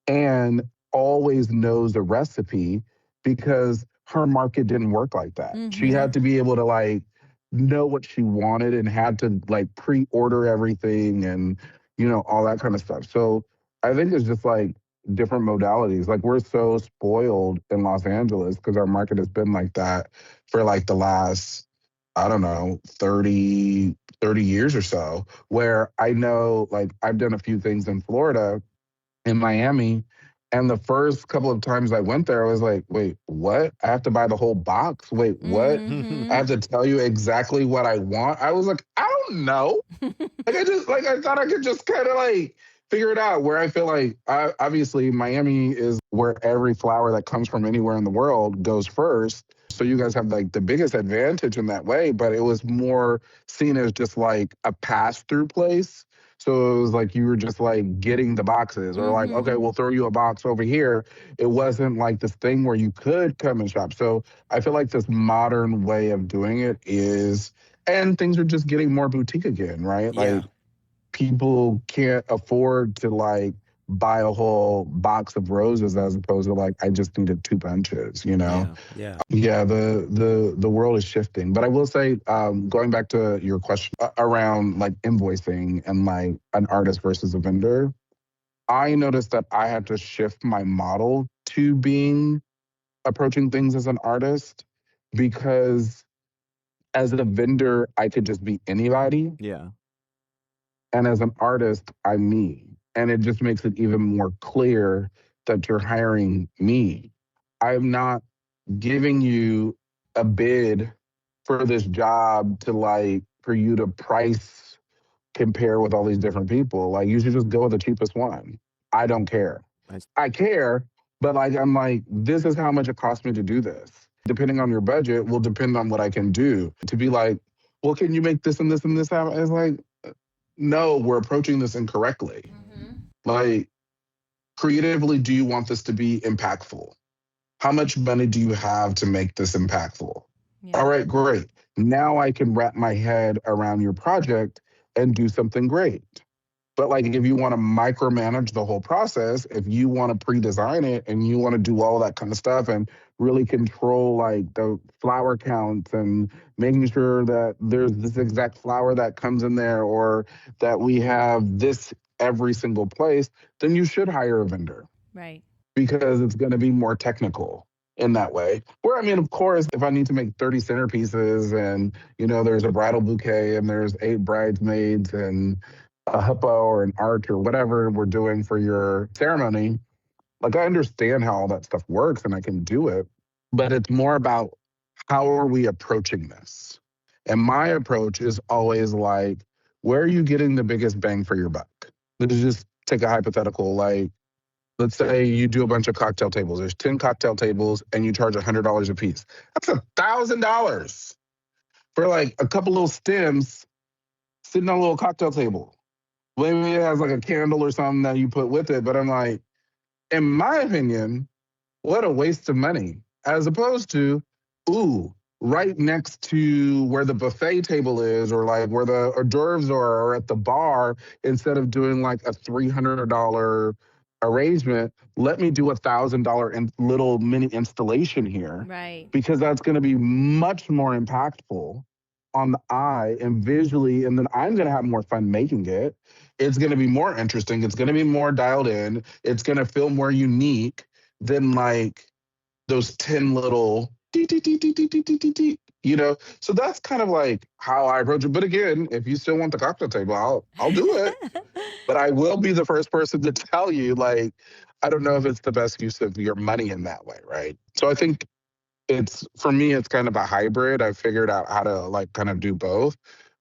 and always knows a recipe because her market didn't work like that. She Mhm. had to be able to like know what she wanted and had to like pre-order everything and, you know, all that kind of stuff. So I think it's just like different modalities. Like we're so spoiled in Los Angeles because our market has been like that for like the last, I don't know, 30 years or so, where I know like I've done a few things in Florida, in Miami, and the first couple of times I went there, I was like, wait, what? I have to buy the whole box? Wait, what? Mhm. I have to tell you exactly what I want? I was like, I don't know. I thought I could just kind of like figure it out. Where I feel like, obviously, Miami is where every flower that comes from anywhere in the world goes first. So you guys have like the biggest advantage in that way, but it was more seen as just like a pass-through place. So it was like you were just like getting the boxes or like, Mhm. okay, we'll throw you a box over here. It wasn't like this thing where you could come and shop. So I feel like this modern way of doing it is, and things are just getting more boutique again, right? Yeah. Like people can't afford to like buy a whole box of roses as opposed to like, I just needed 2 bunches, you know? Yeah. Yeah, the world is shifting. But I will say, going back to your question around like invoicing and like an artist versus a vendor, I noticed that I had to shift my model to being approaching things as an artist, because as a vendor, I could just be anybody. Yeah. And as an artist, I'm me. And it just makes it even more clear that you're hiring me. I'm not giving you a bid for this job to like, for you to price compare with all these different people. Like, you should just go with the cheapest one. I don't care. Nice. I care, but like, I'm like, this is how much it costs me to do this. Depending on your budget will depend on what I can do. To be like, well, can you make this and this and this happen? It's like, no, we're approaching this incorrectly. Like, creatively, do you want this to be impactful? How much money do you have to make this impactful? Yeah. All right, great. Now I can wrap my head around your project and do something great. But like, if you want to micromanage the whole process, if you want to pre-design it and you want to do all that kind of stuff and really control like the flower counts and making sure that there's this exact flower that comes in there or that we have this every single place, then you should hire a vendor, Right. because it's going to be more technical in that way. Where, I mean, of course, if I need to make 30 centerpieces and, you know, there's a bridal bouquet and there's 8 bridesmaids and a hippo or an arch or whatever we're doing for your ceremony, like, I understand how all that stuff works and I can do it, but it's more about how are we approaching this? And my approach is always like, where are you getting the biggest bang for your buck? Let's just take a hypothetical, like, let's say you do a bunch of cocktail tables. There's 10 cocktail tables and you charge $100 a piece. That's $1,000 for like a couple little stems sitting on a little cocktail table. Maybe it has like a candle or something that you put with it. But I'm like, in my opinion, what a waste of money. As opposed to, ooh, right next to where the buffet table is, or like where the hors d'oeuvres are, or at the bar, instead of doing like a $300 arrangement, let me do $1,000 little mini installation here, Right. because that's going to be much more impactful on the eye and visually, and then I'm going to have more fun making it. It's going to be more interesting. It's going to be more dialed in. It's going to feel more unique than like those 10 little dee, dee, dee, dee, dee, dee, dee, dee, dee, you know? So that's kind of like how I approach it. But again, if you still want the cocktail table, I'll do it. But I will be the first person to tell you, like, I don't know if it's the best use of your money in that way, right? So I think for me, it's kind of a hybrid. I figured out how to like kind of do both,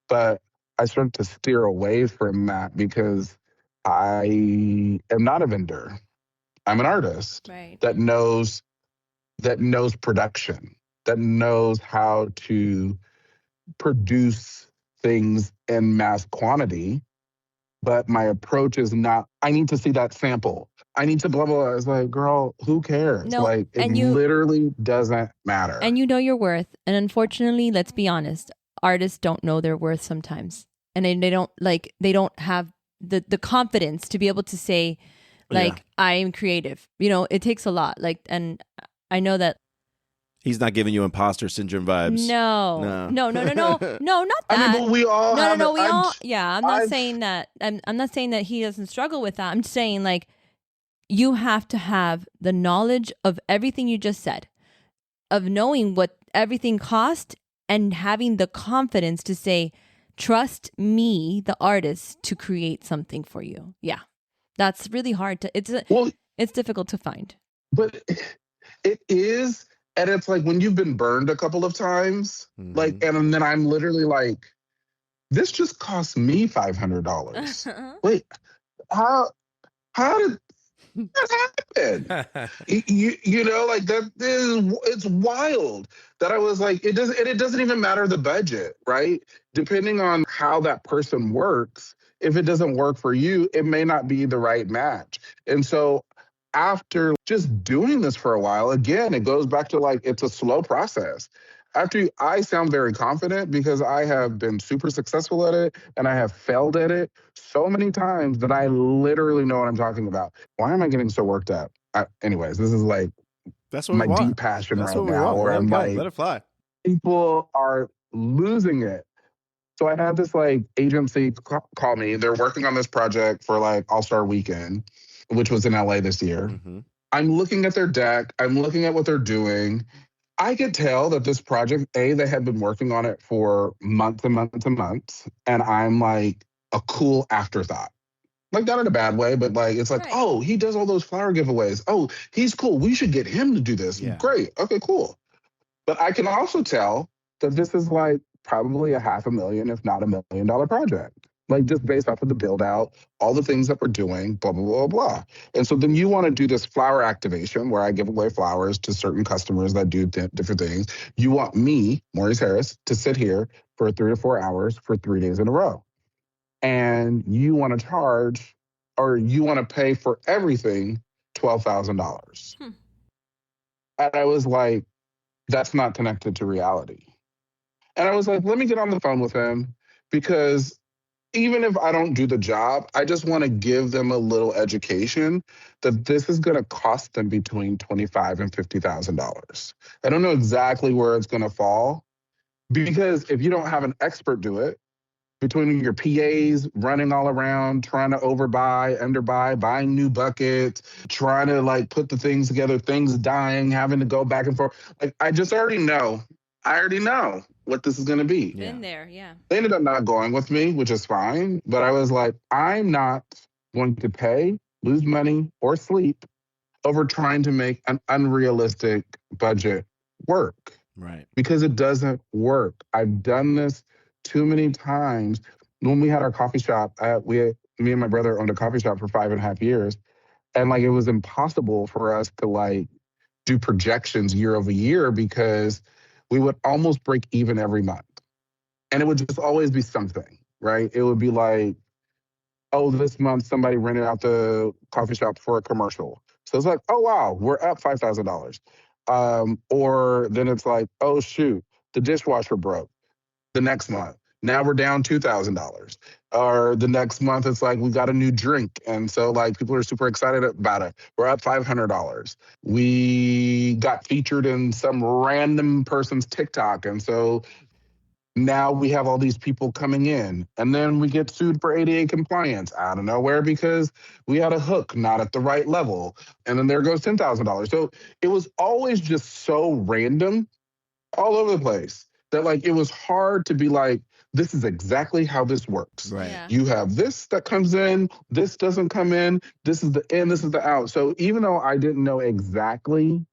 but I started to steer away from that because I am not a vendor. I'm an artist Right. that knows production, that knows how to produce things in mass quantity. But my approach is not, I need to see that sample. I need to blah, blah, blah. It's like, girl, who cares? No, like, it and you literally doesn't matter. and you know your worth. And unfortunately, let's be honest, artists don't know their worth sometimes. And they don't have the confidence to be able to say, like, I am creative. You know, it takes a lot. Like, and I know that. He's not giving you imposter syndrome vibes. No, not that. I mean, but we all have no, it. we all. Yeah, I'm not saying that. I'm not saying that he doesn't struggle with that. I'm saying like, you have to have the knowledge of everything you just said, of knowing what everything cost, and having the confidence to say, trust me, the artist, to create something for you. Yeah, that's really hard to. It's difficult to find. But it is. And it's like when you've been burned a couple of times, like, and then I'm literally like, this just cost me $500. Wait, how did that happen? you know, like it's wild that I was like, it doesn't even matter the budget, right? Depending on how that person works, if it doesn't work for you, it may not be the right match. And so after just doing this for a while, again, it goes back to like, it's a slow process. I sound very confident because I have been super successful at it and I have failed at it so many times that I literally know what I'm talking about. Why am I getting so worked up? Anyways, this is like that's what my we want. deep passion That's right what we now, want. where I'm like, let it fly. people are losing it. So I had this like agency call me. They're working on this project for like All-Star Weekend, which was in LA this year. I'm looking at their deck. I'm looking at what they're doing. I could tell that this project, they had been working on it for months and months and months. And I'm like a cool afterthought. Like, not in a bad way, but like, it's like, right. Oh, he does all those flower giveaways. Oh, he's cool. We should get him to do this. Yeah. Great. Okay, cool. But I can also tell that this is like probably a $500,000, if not $1 million project. Like, just based off of the build out, all the things that we're doing, blah, blah, blah, blah. And so then you want to do this flower activation where I give away flowers to certain customers that do different things. You want me, Maurice Harris, to sit here for 3 to 4 hours for 3 days in a row. And you want to charge, or you want to pay for everything $12,000. And I was like, that's not connected to reality. And I was like, let me get on the phone with him, because even if I don't do the job, I just want to give them a little education that this is going to cost them between $25,000 and $50,000. I don't know exactly where it's going to fall, because if you don't have an expert do it, between your PAs running all around, trying to overbuy, underbuy, buying new buckets, trying to like put the things together, things dying, having to go back and forth. Like, I already know what this is going to be. Been there, yeah. They ended up not going with me, which is fine. But I was like, I'm not going to pay, lose money, or sleep over trying to make an unrealistic budget work. Right. Because it doesn't work. I've done this too many times. When we had our coffee shop, me and my brother owned a coffee shop for 5.5 years. And like, it was impossible for us to like do projections year over year, because we would almost break even every month. And it would just always be something, right? It would be like, oh, this month somebody rented out the coffee shop for a commercial. So it's like, oh, wow, we're up $5,000. Or then it's like, oh, shoot, the dishwasher broke the next month. Now we're down $2,000. Or the next month, it's like we got a new drink. And so like people are super excited about it. We're up $500. We got featured in some random person's TikTok. And so now we have all these people coming in. And then we get sued for ADA compliance out of nowhere because we had a hook not at the right level. And then there goes $10,000. So it was always just so random all over the place that like it was hard to be like, this is exactly how this works. Right. Yeah. You have this that comes in, this doesn't come in, this is the in, this is the out. So even though I didn't know exactly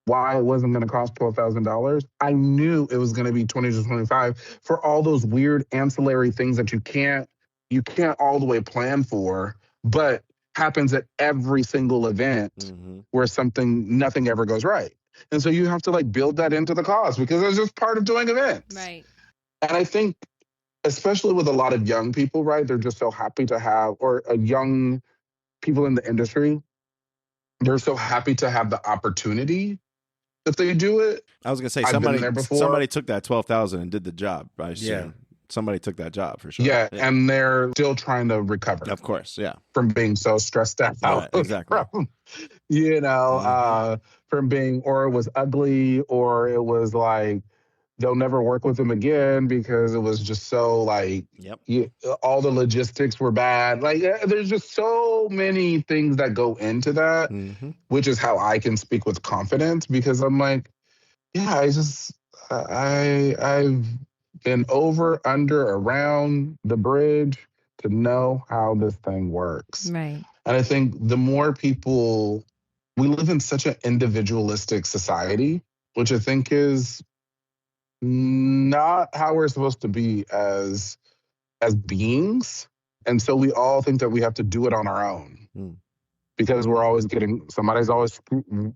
why it wasn't going to cost $12,000, I knew it was going to be 20 to 25 for all those weird ancillary things that you can't all the way plan for, but happens at every single event where nothing ever goes right. And so you have to like build that into the cost because it's just part of doing events. Right. And I think, especially with a lot of young people, right, they're just so happy to have, or young people in the industry, they're so happy to have the opportunity if they do it. I was gonna say I've been there before. somebody took that 12,000 and did the job. I assume. Yeah. Somebody took that job for sure. Yeah, and they're still trying to recover. Of course, yeah. From being so stressed out. Right, exactly. From being, or it was ugly, or it was like, they'll never work with them again because it was just so like, all the logistics were bad. Like, there's just so many things that go into that, which is how I can speak with confidence because I'm like, yeah, I've been over, under, around the bridge to know how this thing works. Right. And I think the more people, we live in such an individualistic society, which I think is not how we're supposed to be as beings. And so we all think that we have to do it on our own because we're always somebody's always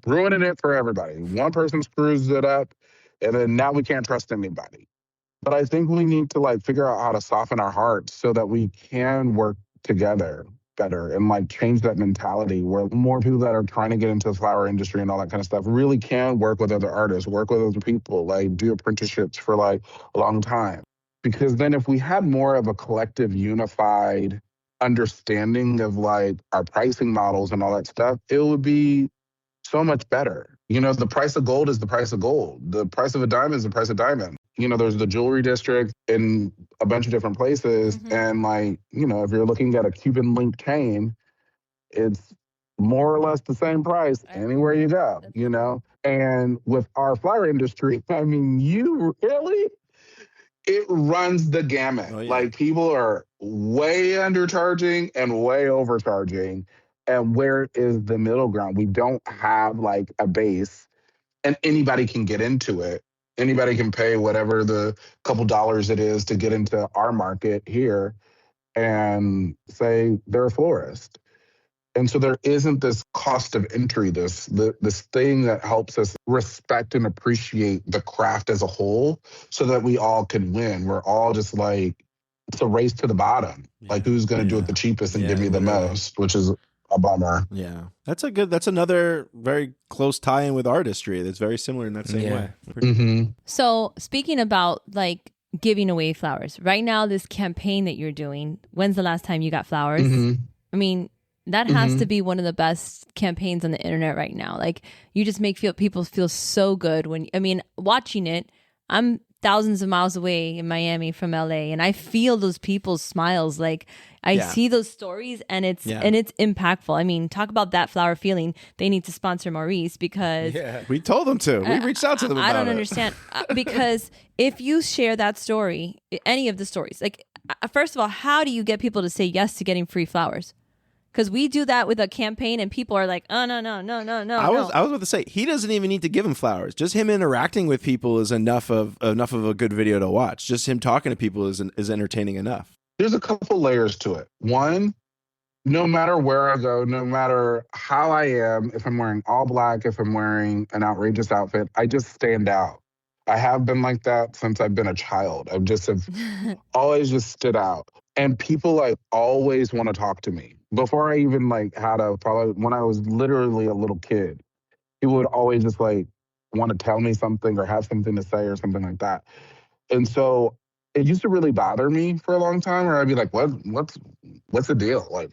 ruining it for everybody. One person screws it up and then now we can't trust anybody. But I think we need to like figure out how to soften our hearts so that we can work together better and like change that mentality where more people that are trying to get into the flower industry and all that kind of stuff really can work with other artists, work with other people, like do apprenticeships for like a long time. Because then if we had more of a collective unified understanding of like our pricing models and all that stuff, it would be so much better. You know, the price of gold is the price of gold. The price of a diamond is the price of diamond. You know, there's the jewelry district in a bunch of different places. And like, you know, if you're looking at a Cuban link chain, it's more or less the same price anywhere you go, you know? And with our flower industry, I mean, it runs the gamut. Oh, yeah. Like people are way undercharging and way overcharging. And where is the middle ground? We don't have like a base and anybody can get into it. Anybody can pay whatever the couple dollars it is to get into our market here and say they're a florist. And so there isn't this cost of entry, this thing that helps us respect and appreciate the craft as a whole so that we all can win. We're all just like, it's a race to the bottom. Like who's going to do it the cheapest and give me the most, which is a bummer. Yeah. That's another very close tie-in with artistry that's very similar in that same way. So speaking about like giving away flowers, right now, this campaign that you're doing, when's the last time you got flowers? I mean, that has to be one of the best campaigns on the internet right now. Like you just make people feel so good when, I mean, watching it, I'm thousands of miles away in Miami from LA and I feel those people's smiles. Like I see those stories and it's impactful. I mean, talk about that flower feeling. They need to sponsor Maurice because we told them to. We reached out to them about it. I don't understand because if you share that story, any of the stories, like first of all, how do you get people to say yes to getting free flowers? Because we do that with a campaign and people are like, oh, no. I was about to say, he doesn't even need to give him flowers. Just him interacting with people is enough of a good video to watch. Just him talking to people is entertaining enough. There's a couple layers to it. One, no matter where I go, no matter how I am, if I'm wearing all black, if I'm wearing an outrageous outfit, I just stand out. I have been like that since I've been a child. I've always just stood out. And people like always want to talk to me. Before I even like had a probably when I was literally a little kid, people would always just like want to tell me something or have something to say or something like that. And so it used to really bother me for a long time where I'd be like, what's the deal? Like,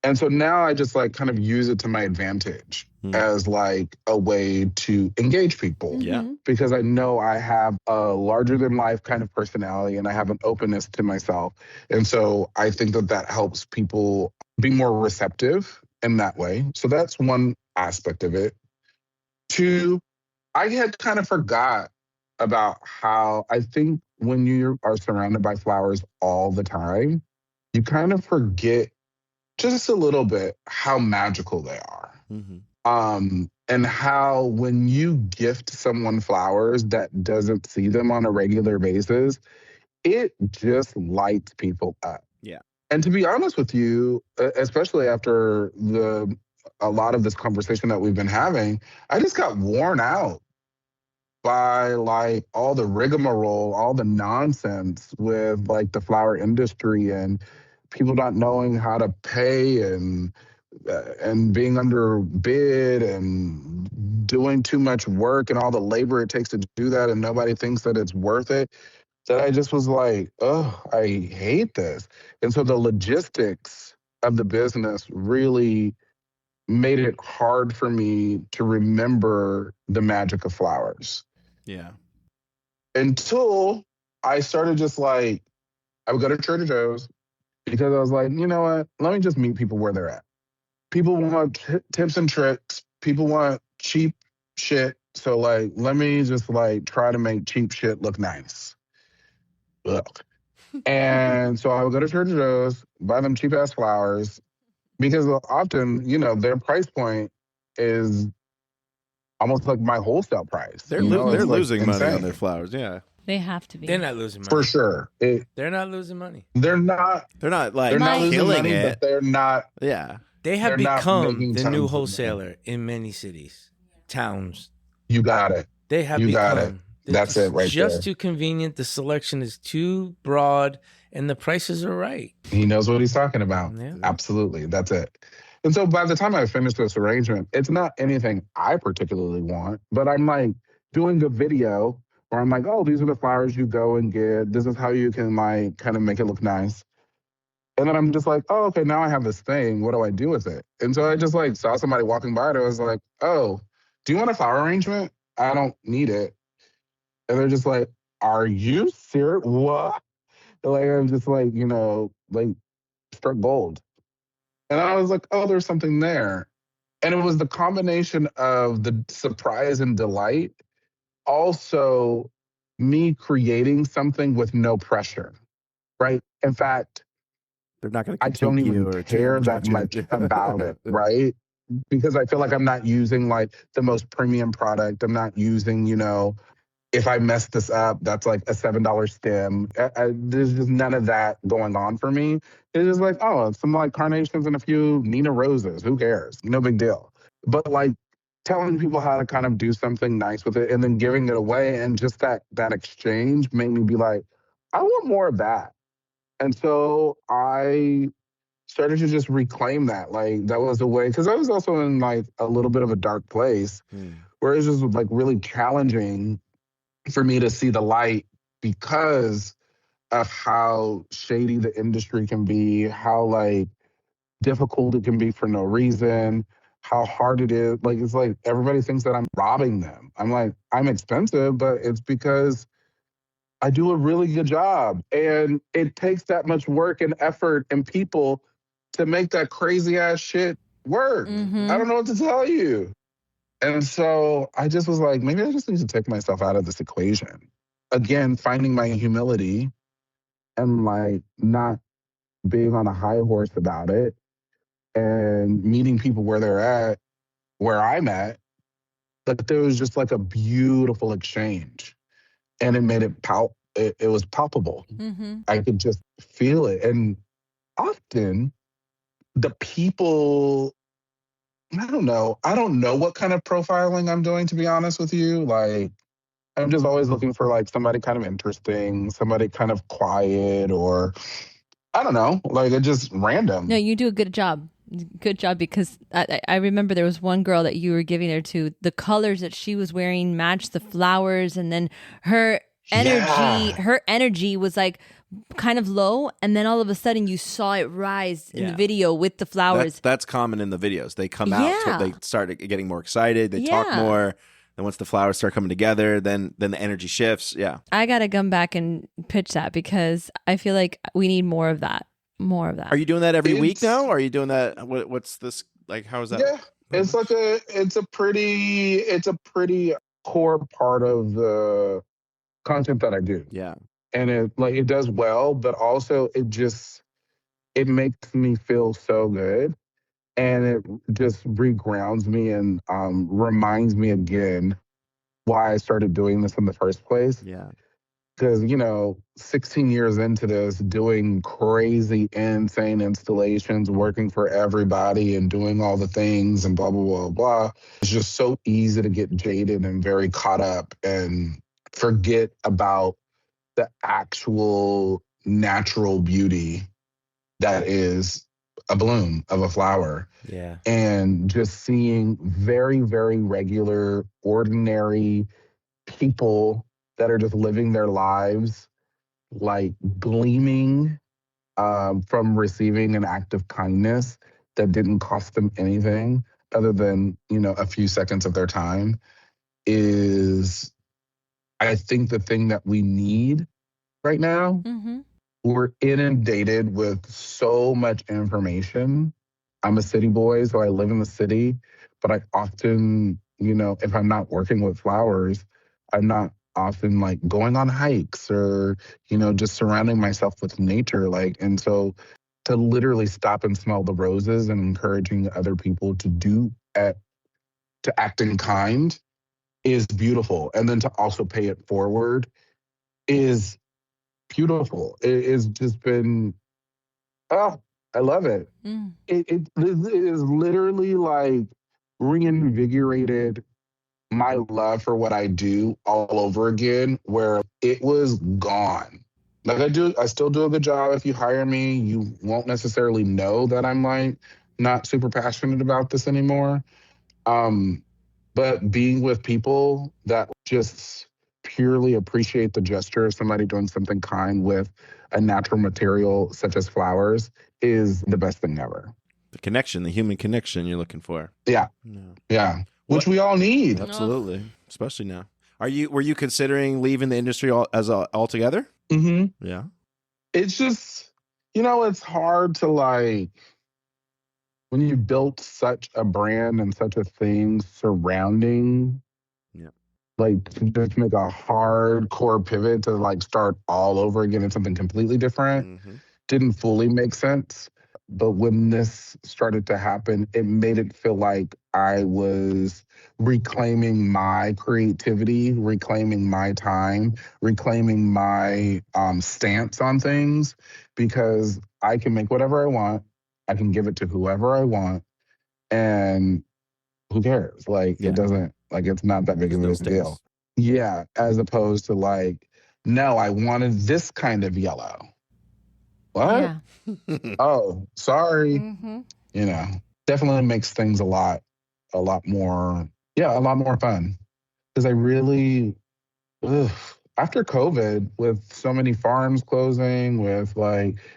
and so now I just like kind of use it to my advantage as like a way to engage people. Yeah. Because I know I have a larger than life kind of personality and I have an openness to myself. And so I think that that helps people be more receptive in that way. So that's one aspect of it. Two, I had kind of forgot about how I think when you are surrounded by flowers all the time, you kind of forget just a little bit how magical they are. And how when you gift someone flowers that doesn't see them on a regular basis, it just lights people up. Yeah. And to be honest with you, especially after a lot of this conversation that we've been having, I just got worn out by like all the rigmarole, all the nonsense with like the flower industry and people not knowing how to pay and being underbid and doing too much work and all the labor it takes to do that and nobody thinks that it's worth it. That I just was like, oh, I hate this. And so the logistics of the business really made it hard for me to remember the magic of flowers. Yeah. Until I started just like, I would go to Trader Joe's because I was like, you know what? Let me just meet people where they're at. People want tips and tricks. People want cheap shit. So like, let me just like try to make cheap shit look nice. Ugh. And so I would go to Trader Joe's, buy them cheap ass flowers because often, you know, their price point is almost like my wholesale price. They're It's, like, losing money insane. on their flowers. Yeah. They have to be. They're not losing money. For sure. They're not losing money. They're not like losing killing money, it. but they're not. Yeah. They have They're not become making the tons new of wholesaler in many cities, towns. You got it. They have You got become. it. That's it right Just there. too convenient. The selection is too broad, and the prices are right. He knows what he's talking about. Yeah. Absolutely. That's it. And so by the time I finish this arrangement, it's not anything I particularly want, but I'm like doing a video where I'm like, oh, these are the flowers you go and get. This is how you can like kind of make it look nice. And then I'm just like, oh, okay, now I have this thing. What do I do with it? And so I just like saw somebody walking by and I was like, oh, do you want a flower arrangement? I don't need it. And they're just like, are you serious? What? Like, I'm just like, you know, like struck gold. And I was like, oh, there's something there. And it was the combination of the surprise and delight, also me creating something with no pressure, right? In fact, They're not going to I don't even care that much about it, right? Because I feel like I'm not using like the most premium product. I'm not using, you know, if I mess this up, that's like a $7 stem. There's just none of that going on for me. It's just like, oh, some like carnations and a few Nina roses. Who cares? No big deal. But like telling people how to kind of do something nice with it and then giving it away and just that exchange made me be like, I want more of that. And so I started to just reclaim that. Like that was a way, because I was also in like a little bit of a dark place where it was just like really challenging for me to see the light because of how shady the industry can be, how like difficult it can be for no reason, how hard it is. Like it's like everybody thinks that I'm robbing them. I'm like, I'm expensive, but it's because I do a really good job. And it takes that much work and effort and people to make that crazy ass shit work. I don't know what to tell you. And so I just was like, maybe I just need to take myself out of this equation. Again, finding my humility and like not being on a high horse about it and meeting people where they're at, where I'm at. But there was just like a beautiful exchange and it made it it was palpable. I could just feel it. And often the people, I don't know what kind of profiling I'm doing, to be honest with you. Like, I'm just always looking for like somebody kind of interesting, somebody kind of quiet, or I don't know, like it's just random. No, you do a good job. Good job, because I remember there was one girl that you were giving her to. The colors that she was wearing matched the flowers, and then her energy was like kind of low, and then all of a sudden you saw it rise in the video with the flowers. That's common in the videos. They come out, they start getting more excited, they talk more. And once the flowers start coming together, then the energy shifts. Yeah. I got to come back and pitch that, because I feel like we need more of that. More of that. Are you doing that every week now? Or are you doing that? What's this like? How is that? Yeah, it's like it's a pretty core part of the content that I do. Yeah. And it does well, but also it makes me feel so good. And it just regrounds me and reminds me again why I started doing this in the first place. Yeah. Because, 16 years into this, doing crazy, insane installations, working for everybody and doing all the things and blah, blah, blah, blah. It's just so easy to get jaded and very caught up and forget about the actual natural beauty that is a bloom of a flower. Yeah. And just seeing very, very regular, ordinary people that are just living their lives, like gleaming from receiving an act of kindness that didn't cost them anything other than, a few seconds of their time, is, I think, the thing that we need right now. Mm-hmm. We're inundated with so much information. I'm a city boy, so I live in the city, but I often, if I'm not working with flowers, I'm not often like going on hikes or, just surrounding myself with nature. And so to literally stop and smell the roses and encouraging other people to act in kind is beautiful. And then to also pay it forward is beautiful. It's just been, I love it. Mm. It is literally like reinvigorated my love for what I do all over again, where it was gone. Like I still do a good job. If you hire me, you won't necessarily know that I'm like not super passionate about this anymore. But being with people that just purely appreciate the gesture of somebody doing something kind with a natural material such as flowers is the best thing ever. The connection, the human connection you're looking for. Yeah. Yeah. Which we all need. Absolutely. Especially now. Were you considering leaving the industry altogether? Mm-hmm. Yeah. It's just, it's hard to when you built such a brand and such a thing surrounding, to just make a hardcore pivot to start all over again in something completely different, didn't fully make sense. But when this started to happen, it made it feel like I was reclaiming my creativity, reclaiming my time, reclaiming my stance on things, because I can make whatever I want. I can give it to whoever I want. And who cares? It doesn't, it's not that big of a deal. Yeah. As opposed to no, I wanted this kind of yellow. What? Yeah. Oh, sorry. Mm-hmm. Definitely makes things a lot more fun. Because I really, after COVID, with so many farms closing, with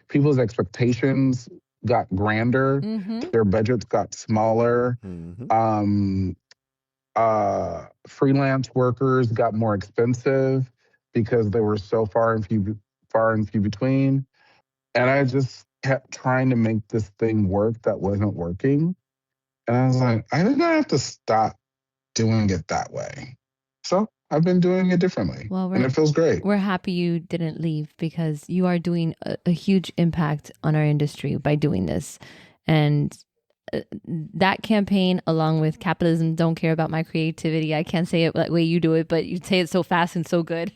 people's expectations got grander, their budgets got smaller, freelance workers got more expensive because they were so far and few between. And I just kept trying to make this thing work that wasn't working. And I was like, I think I have to stop doing it that way. So I've been doing it differently. Well, and it feels great. We're happy you didn't leave, because you are doing a huge impact on our industry by doing this. And that campaign, along with Capitalism, don't care about my creativity. I can't say it the way you do it, but you say it so fast and so good.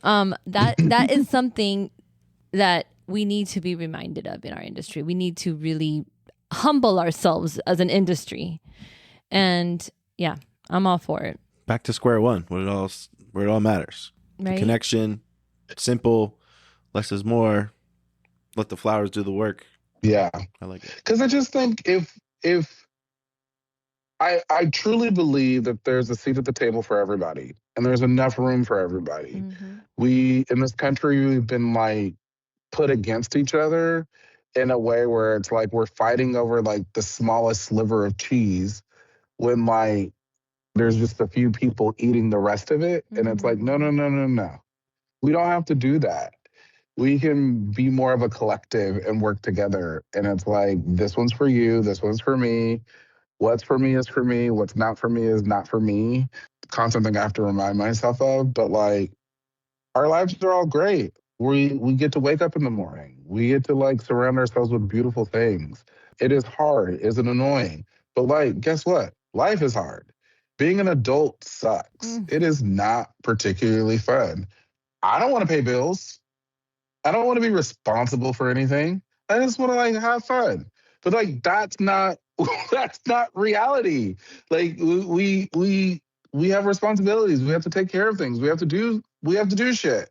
That is something that we need to be reminded of in our industry. We need to really humble ourselves as an industry. And yeah, I'm all for it. Back to square one. What it all where it all matters. The Right. connection, simple, less is more. Let the flowers do the work. Yeah. I like it. Because I just think if I truly believe that there's a seat at the table for everybody and there's enough room for everybody. Mm-hmm. We, in this country, we've been like put against each other in a way where it's like we're fighting over like the smallest sliver of cheese when like there's just a few people eating the rest of it. And it's like, no. We don't have to do that. We can be more of a collective and work together. And it's like, this one's for you, this one's for me. What's for me is for me. What's not for me is not for me. Constant thing I have to remind myself of. But like, our lives are all great. We get to wake up in the morning. We get to like surround ourselves with beautiful things. It is hard. It's annoying. But like, guess what? Life is hard. Being an adult sucks. It is not particularly fun. I don't want to pay bills. I don't want to be responsible for anything. I just want to like have fun. But like that's not reality. Like we have responsibilities. We have to take care of things. We have to do shit.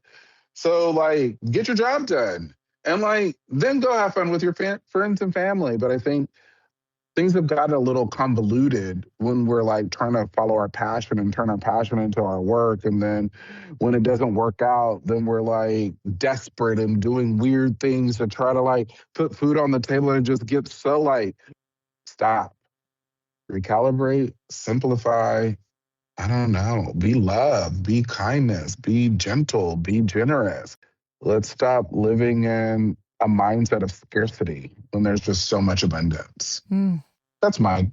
So like get your job done and like then go have fun with your friends and family. But I think things have gotten a little convoluted when we're like trying to follow our passion and turn our passion into our work. And then when it doesn't work out, then we're like desperate and doing weird things to try to like put food on the table, and it just gets so like, stop, recalibrate, simplify. I don't know, be love, be kindness, be gentle, be generous. Let's stop living in a mindset of scarcity when there's just so much abundance. That's my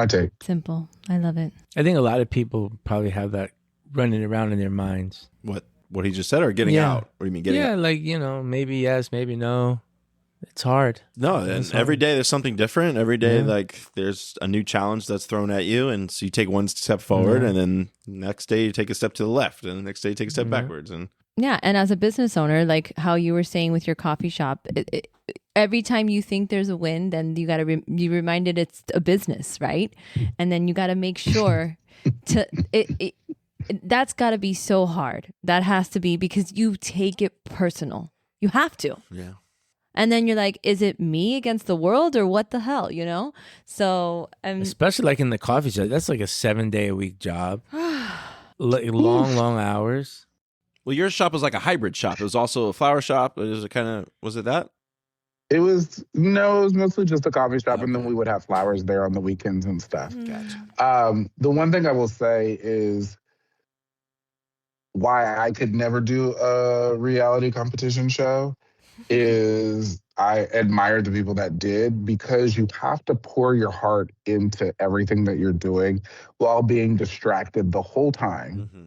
take. Simple. I love it. I think a lot of people probably have that running around in their minds. What he just said, or getting out? What do you mean getting out? Like, maybe yes, maybe no. It's hard. No, and every day there's something different. Every day, like there's a new challenge that's thrown at you, and so you take one step forward, and then next day you take a step to the left, and the next day you take a step backwards. And and as a business owner, like how you were saying with your coffee shop, every time you think there's a win, then you got to be reminded it's a business, right? And then you got to make sure to that's got to be so hard. That has to be, because you take it personal. You have to. Yeah. And then you're like, is it me against the world or what the hell, So, especially like in the coffee shop, that's like a 7-day-a-week job. long hours. Well, your shop was like a hybrid shop. It was also a flower shop. Was it that? It was mostly just a coffee shop, and then we would have flowers there on the weekends and stuff. Gotcha. The one thing I will say is why I could never do a reality competition show is I admire the people that did, because you have to pour your heart into everything that you're doing while being distracted the whole time. Mm-hmm.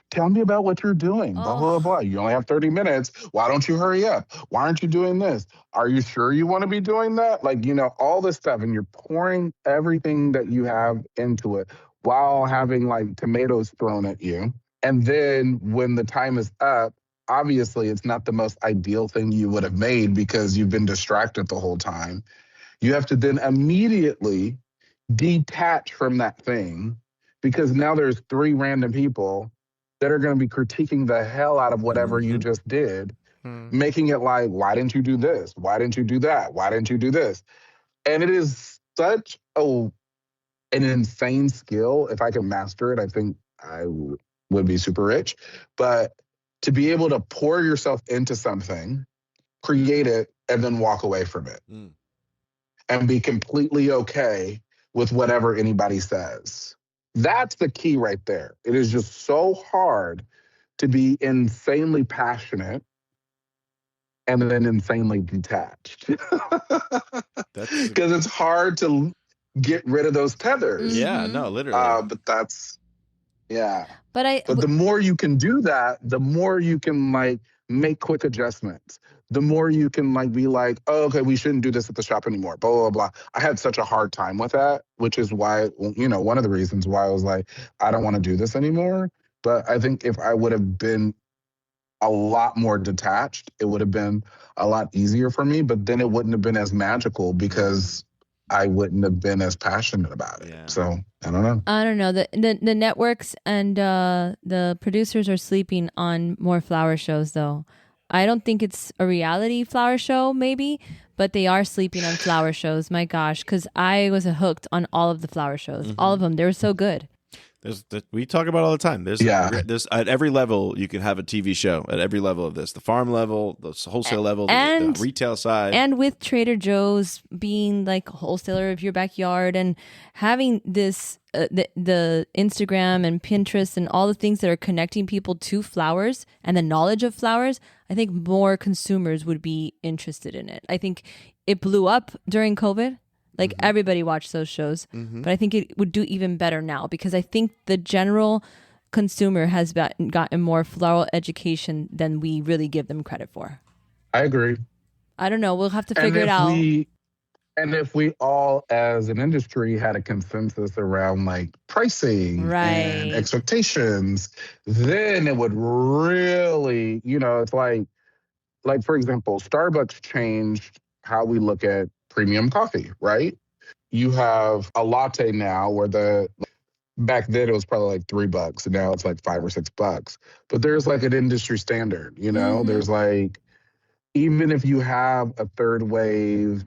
Tell me about what you're doing, blah, blah, blah. You only have 30 minutes. Why don't you hurry up? Why aren't you doing this? Are you sure you want to be doing that? Like, all this stuff, and you're pouring everything that you have into it while having like tomatoes thrown at you. And then when the time is up, obviously it's not the most ideal thing you would have made because you've been distracted the whole time. You have to then immediately detach from that thing, because now there's 3 random people that are going to be critiquing the hell out of whatever you just did, making it like, why didn't you do this? Why didn't you do that? Why didn't you do this? And it is such an insane skill. If I could master it, I think I would be super rich. But to be able to pour yourself into something, create it, and then walk away from it. And be completely okay with whatever anybody says. That's the key right there. It is just so hard to be insanely passionate and then insanely detached. Because it's hard to get rid of those tethers. Yeah, no, literally. But that's, yeah. But the more you can do that, the more you can like make quick adjustments. The more you can like be like, oh, okay, we shouldn't do this at the shop anymore, blah, blah, blah. I had such a hard time with that, which is why, one of the reasons why I was like, I don't want to do this anymore. But I think if I would have been a lot more detached, it would have been a lot easier for me, but then it wouldn't have been as magical because I wouldn't have been as passionate about it. Yeah. So I don't know. I don't know. The networks and the producers are sleeping on more flower shows, though. I don't think it's a reality flower show, maybe, but they are sleeping on flower shows. My gosh, because I was hooked on all of the flower shows, all of them. They were so good. We talk about it all the time. There's at every level you can have a TV show at every level of this: the farm level, the wholesale level, the retail side, and with Trader Joe's being like a wholesaler of your backyard and having this the Instagram and Pinterest and all the things that are connecting people to flowers and the knowledge of flowers. I think more consumers would be interested in it. I think it blew up during COVID. Like everybody watched those shows, but I think it would do even better now because I think the general consumer has gotten more floral education than we really give them credit for. I agree. I don't know. We'll have to figure it out. And if we all, as an industry, had a consensus around like pricing and expectations, then it would really, it's like for example, Starbucks changed how we look at premium coffee, right? You have a latte now where back then it was probably like $3 and now it's like $5 or $6. But there's like an industry standard, There's like, even if you have a third wave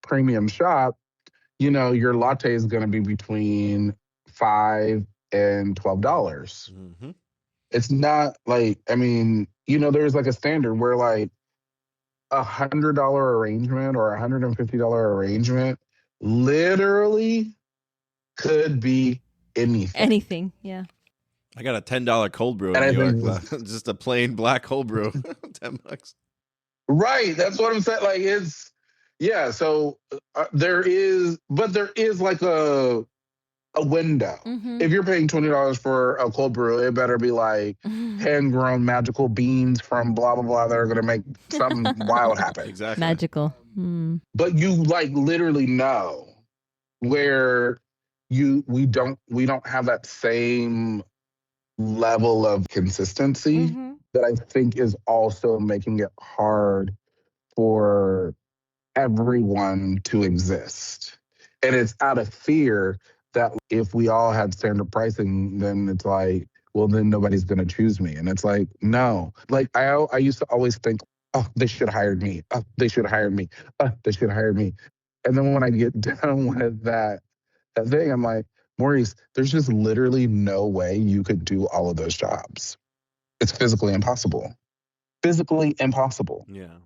premium shop, your latte is going to be between $5 and $12. It's not like, there's like a standard where like $100 arrangement or $150 arrangement literally could be anything. Anything, yeah. I got a $10 cold brew in New York. Just a plain black cold brew. $10. Right. That's what I'm saying. Like so there is like a window. If you're paying $20 for a cold brew, it better be like hand-grown magical beans from blah, blah, blah that are going to make something wild happen. Exactly. Magical. But you like literally know where we don't have that same level of consistency that I think is also making it hard for everyone to exist. And it's out of fear that if we all had standard pricing, then it's like, well, then nobody's going to choose me. And it's like, no. Like, I used to always think, oh, they should have hired me. Oh, they should have hired me. Oh, they should have hired me. And then when I get done with that thing, I'm like, Maurice, there's just literally no way you could do all of those jobs. It's physically impossible. Physically impossible. Yeah.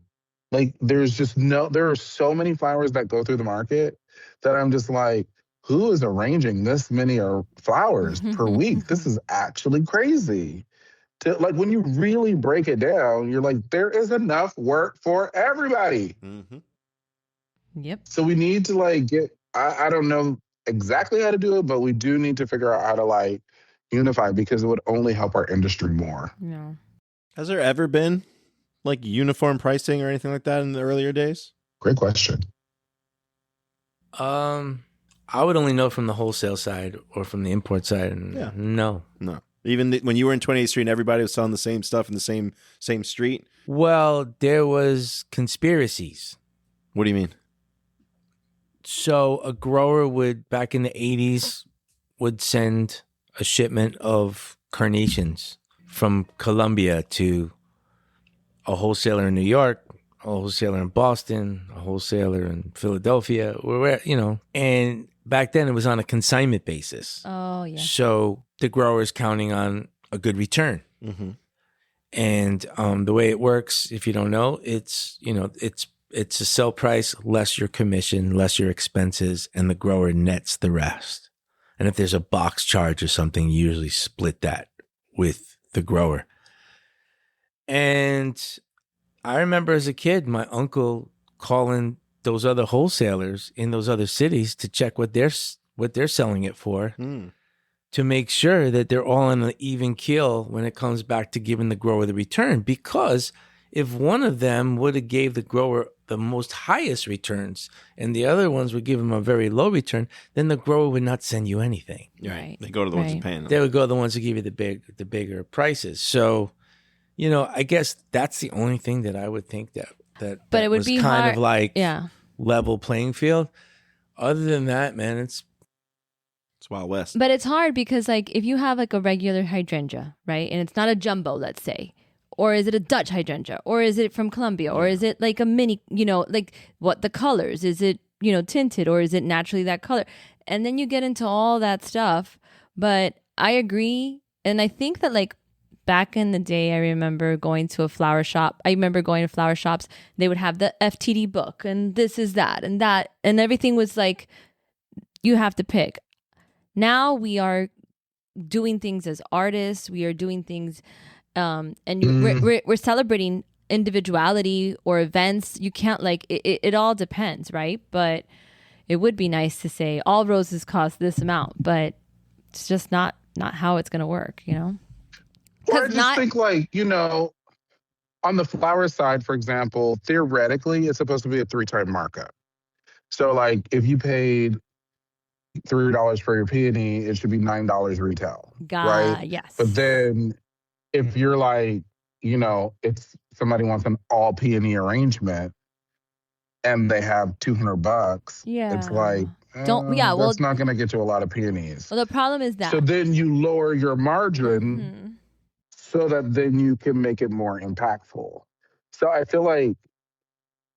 Like, there are so many flowers that go through the market that I'm just like, who is arranging this many flowers per week? This is actually crazy. Like, when you really break it down, you're like, there is enough work for everybody. Yep. So we need to like I don't know exactly how to do it, but we do need to figure out how to like unify because it would only help our industry more. No. Has there ever been like uniform pricing or anything like that in the earlier days? Great question. I would only know from the wholesale side or from the import side. And no. Even when you were in 28th Street and everybody was selling the same stuff in the same street? Well, there was conspiracies. What do you mean? So a grower would, back in the 80s, would send a shipment of carnations from Colombia to a wholesaler in New York, a wholesaler in Boston, a wholesaler in Philadelphia, and back then it was on a consignment basis. Oh, yeah. So the grower is counting on a good return. And the way it works, if you don't know, it's a sell price less your commission, less your expenses, and the grower nets the rest. And if there's a box charge or something, you usually split that with the grower. And I remember as a kid, my uncle calling those other wholesalers in those other cities to check what they're selling it for, to make sure that they're all on an even keel when it comes back to giving the grower the return. Because if one of them would have gave the grower the most highest returns and the other ones would give him a very low return, then the grower would not send you anything. Right. They go to the ones who paying them. They would go to the ones who give you the bigger prices. So, I guess that's the only thing that I would think that but it would was be kind hard, of like level playing field. Other than that, man, it's Wild West. But it's hard because, like, if you have like a regular hydrangea, right, and it's not a jumbo, let's say, or is it a Dutch hydrangea, or is it from Colombia, or is it like a mini, like what the colors? Is it, tinted, or is it naturally that color? And then you get into all that stuff. But I agree. And I think that, like, back in the day, I remember going to a flower shop. I remember going to flower shops. They would have the FTD book, and this is that, and everything was like, you have to pick. Now we are doing things as artists. We are doing things, we're celebrating individuality or events. You can't, like, it all depends, right? But it would be nice to say all roses cost this amount, but it's just not how it's going to work, Well, I just think, like, on the flower side, for example, theoretically, it's supposed to be a 3-time markup. So, like, if you paid $3 for your peony, it should be $9 retail, right? Yes. But then if you're like, if somebody wants an all peony arrangement and they have $200, it's like, that's not going to get you a lot of peonies. Well, the problem is that. So then you lower your margin so that then you can make it more impactful. So I feel like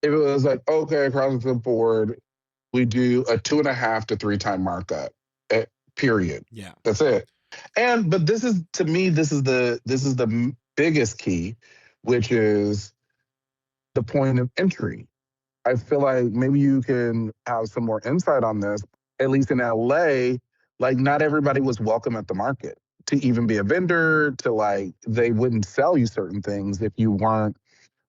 if it was like, okay, across the board, we do a 2.5 to 3-time markup, period. Yeah. That's it. But this is, to me, this is the biggest key, which is the point of entry. I feel like maybe you can have some more insight on this. At least in LA, like, not everybody was welcome at the market to even be a vendor, to, like, they wouldn't sell you certain things if you weren't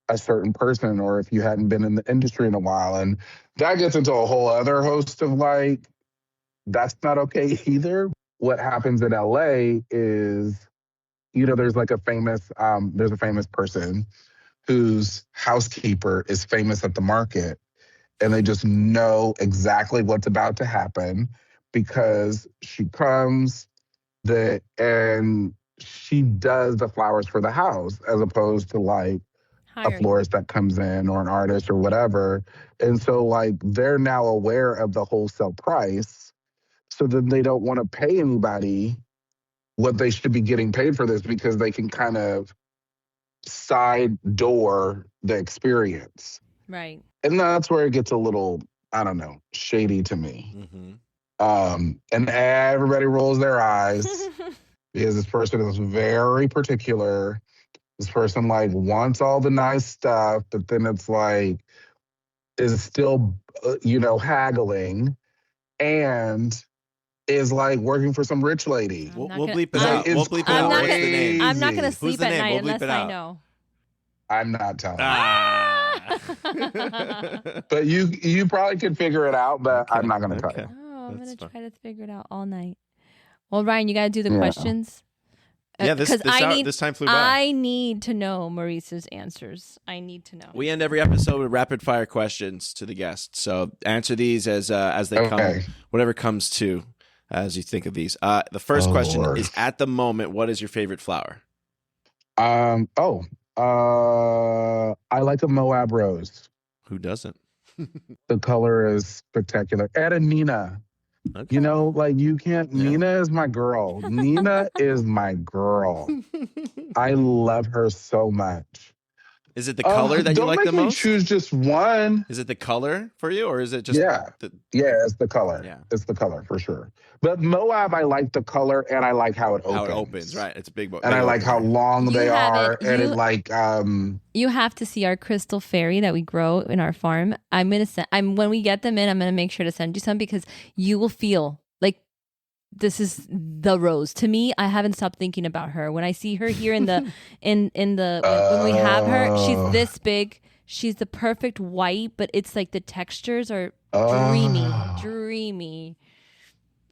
a certain person or if you hadn't been in the industry in a while. And that gets into a whole other host of, like, that's not okay either. What happens in LA is, there's like a famous person whose housekeeper is famous at the market, and they just know exactly what's about to happen because she comes and she does the flowers for the house, as opposed to, like, a florist that comes in or an artist or whatever. And so, like, they're now aware of the wholesale price. So then they don't want to pay anybody what they should be getting paid for this, because they can kind of side door the experience. Right. And that's where it gets a little, I don't know, shady to me. And everybody rolls their eyes because this person is very particular. This person, like, wants all the nice stuff, but then it's like, is still, haggling and is, like, working for some rich lady. We'll bleep it out. We'll bleep it out. What's the name? I'm not going to sleep at night We'll unless I know. I'm not telling you. But you probably could figure it out, but I'm not going to tell you. Oh, I'm going to try to figure it out all night. Well, Ryan, you got to do the questions. This time flew by. I need to know Maurice's answers. I need to know. We end every episode with rapid fire questions to the guests. So answer these as they come, whatever comes to as you think of these. The first question is, at the moment, what is your favorite flower? I like a Moab rose. Who doesn't? The color is spectacular. And a Nina. Okay. Like, you can't. Yeah. Nina is my girl. Nina is my girl. I love her so much. Is it the color that you like the most? Don't make me choose just one. Is it the color for you, or is it just... Yeah, it's the color. Yeah. It's the color for sure. But Moab, I like the color, and I like how it opens. How it opens, right. It's a big... And I like how long they are, and it like... You have to see our crystal fairy that we grow in our farm. I'm going to send... when we get them in, I'm going to make sure to send you some, because you will feel like this is the rose. To me, I haven't stopped thinking about her. When I see her here in the when we have her, she's this big. She's the perfect white, but it's like the textures are dreamy.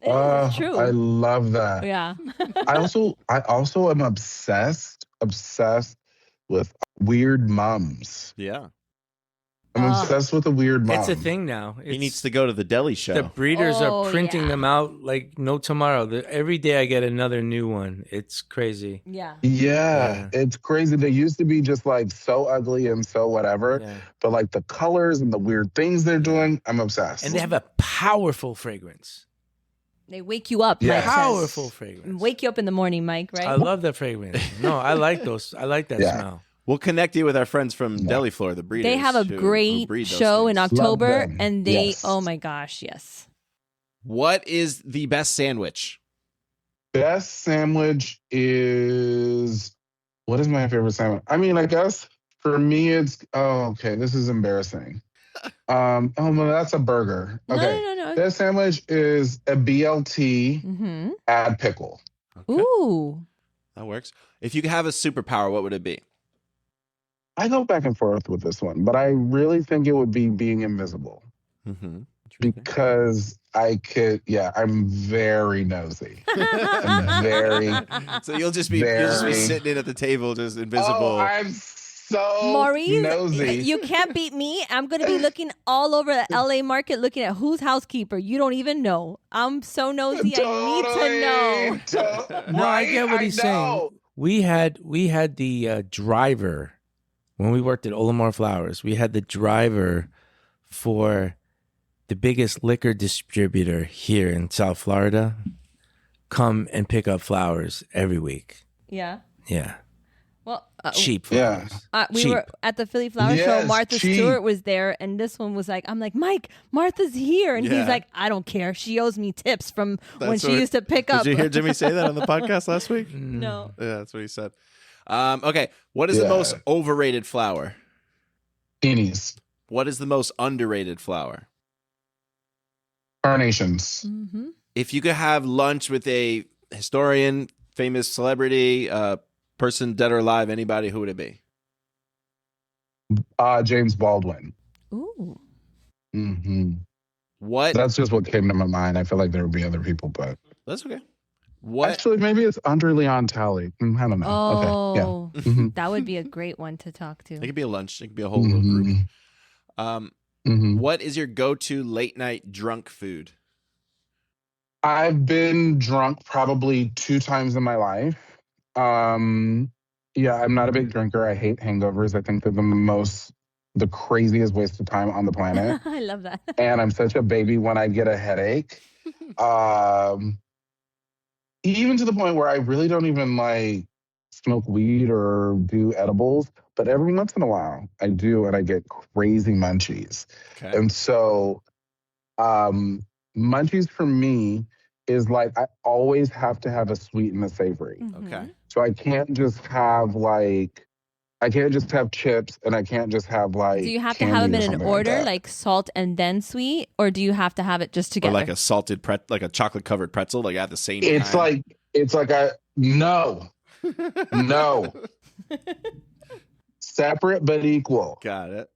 It's true. I love that. Yeah. I also am obsessed with weird mums. Yeah. I'm obsessed with the weird mom. It's a thing now. He needs to go to the deli show. The breeders Oh, are printing yeah. them out like no tomorrow. Every day I get another new one. It's crazy. Yeah. Yeah, it's crazy. They used to be just like so ugly and so whatever, Yeah. but like the colors and the weird things they're doing, I'm obsessed. And they have a powerful fragrance. They wake you up. Yeah. Mike says. Powerful fragrance. Wake you up in the morning, Mike, right? I love that fragrance. No, I like those. I like that Yeah. smell. We'll connect you with our friends from Deli Floor, the breeders. They have a who great breed those show in things. October, them. and they, Yes. oh my gosh, yes. What is the best sandwich? Best sandwich is, what is my favorite sandwich? I mean, I guess for me it's, okay, this is embarrassing. Oh no, that's a burger. Okay. No. Best sandwich is a BLT, Mm-hmm. add pickle. Okay, Ooh. that works. If you could have a superpower, what would it be? I go back and forth with this one, but I really think it would be being invisible. Mm-hmm. Because I'm very nosy. I'm very, So you'll just be sitting in at the table, just invisible. oh, I'm so Maurice, nosy. you can't beat me. I'm going to be looking all over the LA market looking at who's housekeeper. You don't even know. I'm so nosy. I need to know. No, I get what he's saying. We had the driver when we worked at Olimar Flowers. We had the driver for the biggest liquor distributor here in South Florida come and pick up flowers every week. Yeah. Yeah. Well, Cheap Yeah. flowers. we Cheap. were at the Philly Flower Show. Yes, Martha cheap. Stewart was there, and this one was like, I'm like, Mike, Martha's here. And Yeah. he's like, I don't care. She owes me tips from when That's she what- used to pick up. Did you hear Jimmy say that on the podcast last week? No. Yeah, that's what he said. Okay, what is the Yeah. most overrated flower? Peonies. What is the most underrated flower? Carnations. Mm-hmm. If you could have lunch with a historian, famous celebrity, person dead or alive, anybody, who would it be? James Baldwin. Ooh. Hmm. What? That's just what came to my mind. I feel like there would be other people, but That's okay. What? actually, maybe it's Andre Leon Talley. I don't know. Oh, Okay. Yeah. Mhm. that would be a great one to talk to. It could be a lunch. It could be a whole little group. Mhm. Mhm. What is your go-to late night drunk food? I've been drunk probably 2 times in my life. Yeah, I'm not a big drinker. I hate hangovers. I think they're the craziest waste of time on the planet. I love that. And I'm such a baby when I get a headache. Even to the point where I really don't even like smoke weed or do edibles, but every once in a while I do, and I get crazy munchies. Okay. And so, munchies for me is like I always have to have a sweet and a savory. Mhm. Okay. So I can't just have chips, and I can't just have like. Do you have to candy have them or in an something order, that. like salt and then sweet, or do you have to have it just Or together? like a salted like a chocolate covered pretzel, like at the same It's time. no, separate but equal. Got it.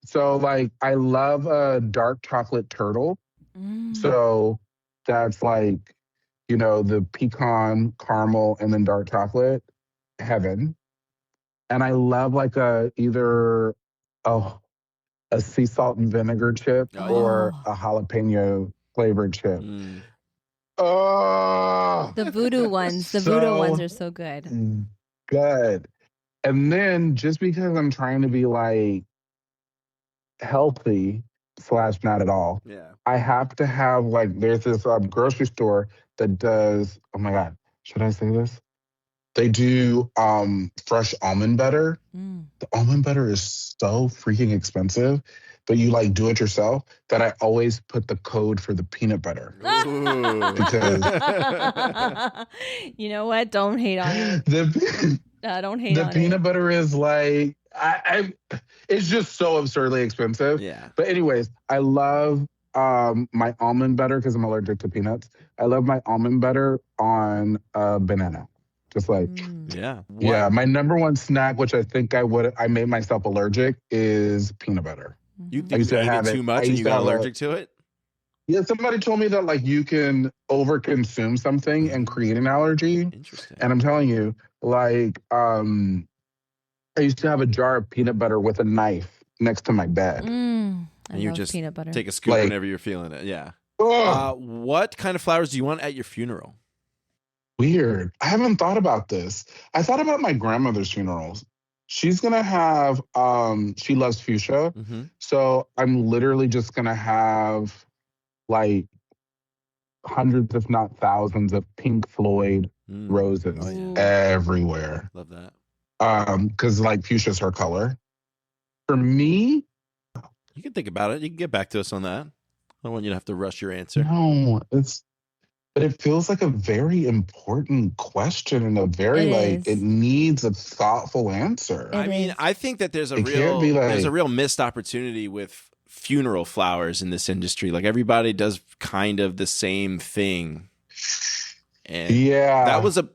So like I love a dark chocolate turtle. Mm. So that's like, the pecan, caramel, and then dark chocolate, heaven. And I love like either a sea salt and vinegar chip Oh, or yeah. a jalapeno flavored chip. Mm. Oh, The voodoo ones. The voodoo ones are so good. good. And then just because I'm trying to be like healthy / not at all, Yeah. I have to have like, there's this grocery store that does, oh my God, should I say this? They do fresh almond butter. Mm. The almond butter is so freaking expensive, but you like do it yourself, that I always put the code for the peanut butter. Ooh. Because You know what? Don't hate on it. the Don't hate the on peanut butter is like it's just so absurdly expensive. Yeah. But anyways, I love my almond butter because I'm allergic to peanuts. I love my almond butter on a banana. Just like it. Mm. Yeah. yeah, my number one snack, which I think I made myself allergic, is peanut butter. You I used to eat have it too it. much I and used you to got have allergic to it? Yeah, somebody told me that like you can overconsume something and create an allergy. Interesting. And I'm telling you, like, I used to have a jar of peanut butter with a knife next to my bed. I And you love just peanut butter. take a scoop Like- whenever you're feeling it. Yeah. Ugh, What kind of flowers do you want at your funeral? weird. I haven't thought about this. I thought about my grandmother's funerals. She's gonna have she loves fuchsia. Mm-hmm. So I'm literally just gonna have like hundreds, if not thousands, of Pink Floyd roses Oh, yeah. everywhere. Love that. Because like fuchsia's her color. For me, You can think about it. You can get back to us on that. I don't want you to have to rush your answer. no, but it feels like a very important question and a very it needs a thoughtful answer. It I mean, is. I think that there's a It can't be there's a like- real missed opportunity with funeral flowers in this industry. Like everybody does kind of the same thing. And Yeah.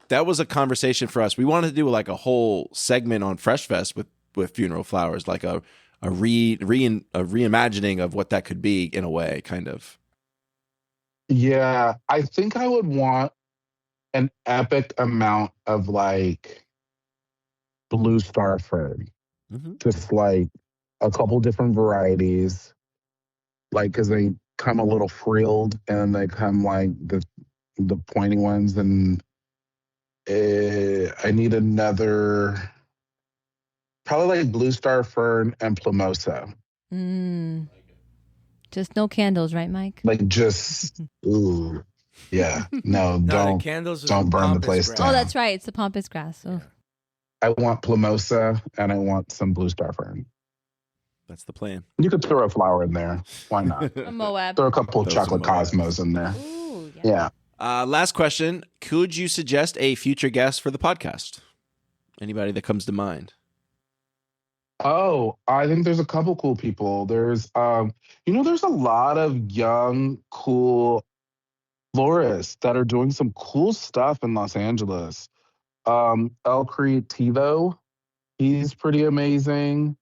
that was a conversation for us. We wanted to do like a whole segment on Fresh Fest with funeral flowers, like a reimagining of what that could be in a way, kind of. Yeah, I think I would want an epic amount of like blue star fern, just like a couple different varieties, like because they come a little frilled and they come like the pointy ones, and I need another, probably like blue star fern and plumosa, Just no candles, right, Mike? like just ooh. Yeah, no, No, don't the candles is don't burn the pampas place grass. down. Oh, that's right. It's the pampas grass. Oh. I want plumosa and I want some blue star fern. That's the plan. You could throw a flower in there. Why not? A Moab. Throw a couple of Throw some chocolate Moabs. cosmos in there. Ooh, Yeah. Last question. Could you suggest a future guest for the podcast? Anybody that comes to mind? Oh, I think there's a couple cool people. There's there's a lot of young, cool florists that are doing some cool stuff in Los Angeles. El Creativo, he's pretty amazing.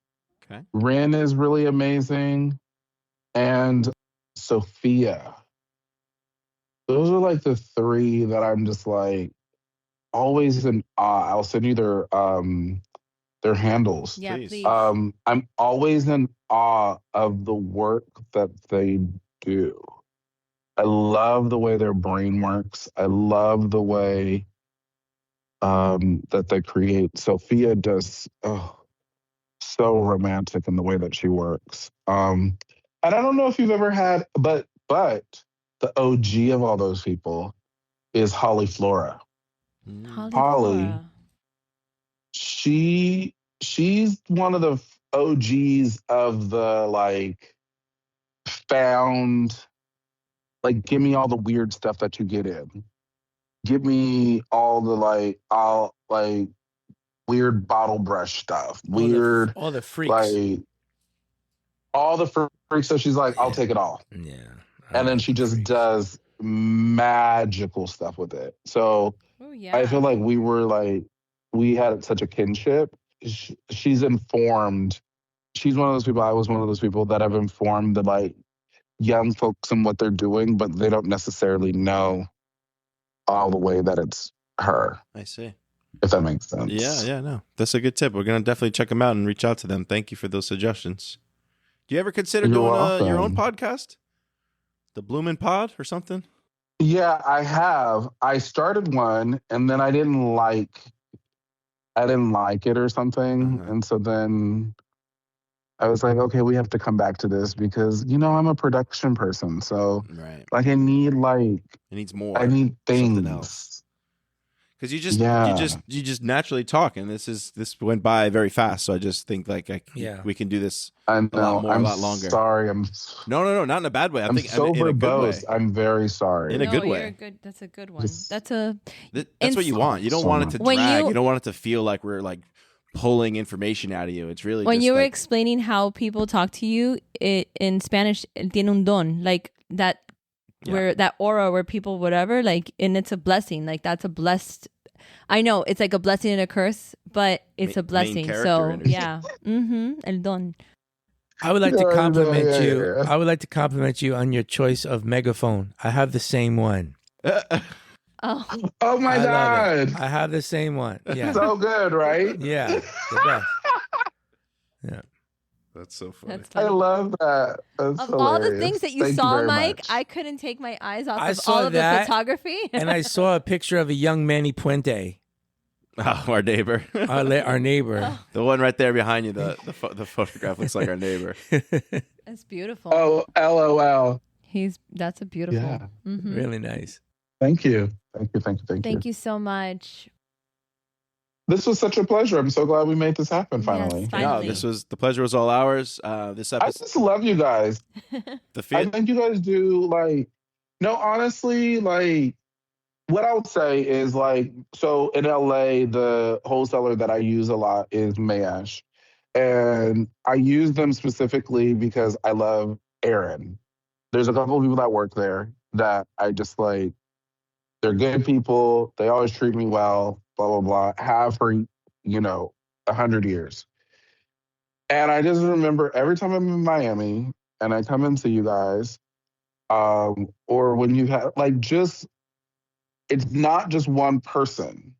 Okay. Rin is really amazing. And Sophia. Those are like the three that I'm just like always in awe. I'll send you their handles. Yeah, Please. please. I'm always in awe of the work that they do. I love the way their brain works. I love the way that they create. Sophia does so romantic in the way that she works. And I don't know if you've ever had, but the OG of all those people is Holly Flora. Holly. Flora. She's one of the OGs of the like found, like, give me all the weird stuff that you get in. Give me all the weird bottle brush stuff. Weird, all the freaks. like all the freaks. So she's like, I'll take it all. Yeah. And then she just does magical stuff with it. So Oh, yeah. I feel like we had such a kinship. She's informed. She's one of those people. I was one of those people that have informed the like young folks and what they're doing, but they don't necessarily know all the way that it's her. I see. If that makes sense. Yeah, no. That's a good tip. We're going to definitely check them out and reach out to them. Thank you for those suggestions. Do you ever consider You're doing your own welcome. podcast? The Bloomin' Pod or something? Yeah, I have. I started one and then I didn't like it or something. Uh-huh. And so then I was like, okay, we have to come back to this because, I'm a production person. So Right. like I need It needs more. I need things. Something else. Because you just naturally talk, and this went by very fast. So I just think like we can do this. I know. A lot longer. Sorry. No, not in a bad way. I'm so in a good way. verbose. I'm very sorry. In a good way. That's a good one. Just- That's What you want. You don't So want it to When drag. you- You don't want it to feel like we're like pulling information out of you. It's really when just you were like, explaining how people talk to you in Spanish, tiene un don, like that, where that aura where people whatever, like, and it's a blessing. Like that's a blessed. I know it's like a blessing and a curse, but it's a main blessing. character So energy. yeah, el don. I would like to compliment Yeah. you. I would like to compliment you on your choice of megaphone. I have the same one. Oh, Oh my I love God. it. I have the same one. Yeah. So good, right? Yeah. The best. Yeah. That's so funny. That's I funny. love that. That's Of hilarious. all the things that you Thank saw, very Mike, much. I couldn't take my eyes off I of saw all of the that, photography. And I saw a picture of a young Manny Puente, Oh, our neighbor. our neighbor. The one right there behind you, the photograph looks like our neighbor. That's beautiful. Oh, LOL. That's a beautiful. Yeah. Mhm. Really nice. Thank you. Thank you. Thank you. Thank you. Thank you so much. This was such a pleasure. I'm so glad we made this happen finally. Yes, No, finally. the pleasure was all ours. This I episode, just love you guys. the I feed, think you guys do no, honestly, what I would say is so in LA, the wholesaler that I use a lot is Mayesh. And I use them specifically because I love Aaron. There's a couple of people that work there that I just they're good people. They always treat me well, blah, blah, blah. Have for, 100 years. And I just remember every time I'm in Miami and I come into you guys, or when you have it's not just one person.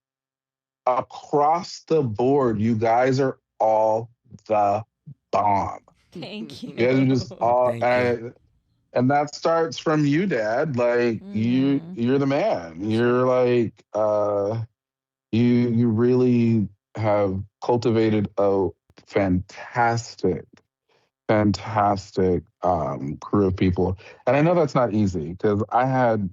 Across the board, you guys are all the bomb. Thank you. You guys are just all, Thank you. and that starts from you, Dad. You're the man. You're you really have cultivated a fantastic crew of people. And I know that's not easy because I had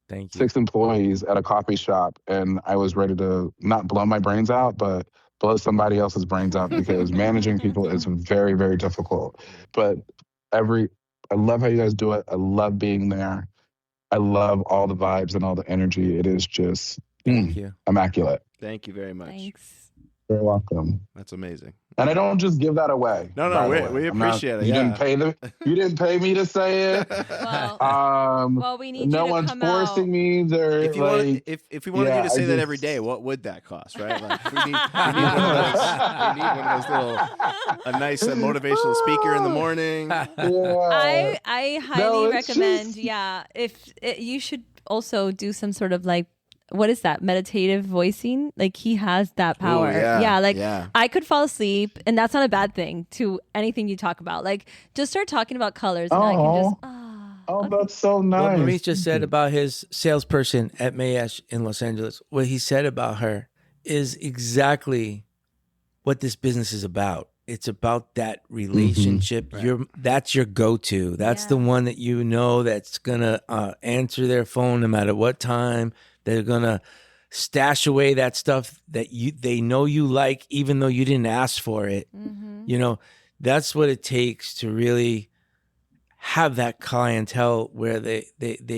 Thank you. 6 employees at a coffee shop and I was ready to not blow my brains out, but blow somebody else's brains out because managing people is very, very difficult. But I love how you guys do it. I love being there. I love all the vibes and all the energy. It is just Thank you. immaculate. Thank you very much. Thanks. You're welcome. That's amazing. And I don't just give that away. No, by the way. we appreciate it. You Yeah. you didn't pay me to say it. Well, we need no you to one's come forcing out. me. They're If you wanted, if we wanted you to say that every just- day, what would that cost, right? We need one of those little, a nice motivational speaker in the morning. Yeah. I No, highly it's recommend. just- Yeah, you should also do some sort of what is that, meditative voicing? He has that power. Ooh, yeah, yeah. I could fall asleep, and that's not a bad thing to anything you talk about. Just start talking about colors, and I can just Oh, that's so nice. What Maurice just said about his salesperson at Mayesh in Los Angeles, what he said about her is exactly what this business is about. It's about that relationship. That's your go-to. That's the one that that's gonna answer their phone no matter what time. They're gonna stash away that stuff that they know you like, even though you didn't ask for it. That's what it takes to really have that clientele where they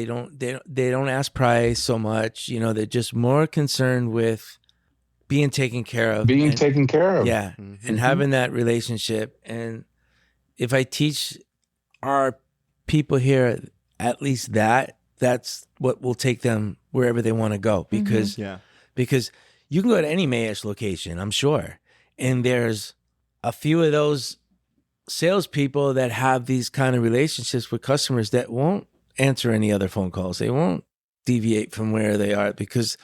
don't ask price so much. They're just more concerned with being taken care of. Being taken care of. Yeah. And having that relationship. And if I teach our people here at least that's what will take them wherever they want to go. Because you can go to any Mayesh location, I'm sure. And there's a few of those salespeople that have these kind of relationships with customers that won't answer any other phone calls. They won't deviate from where they are because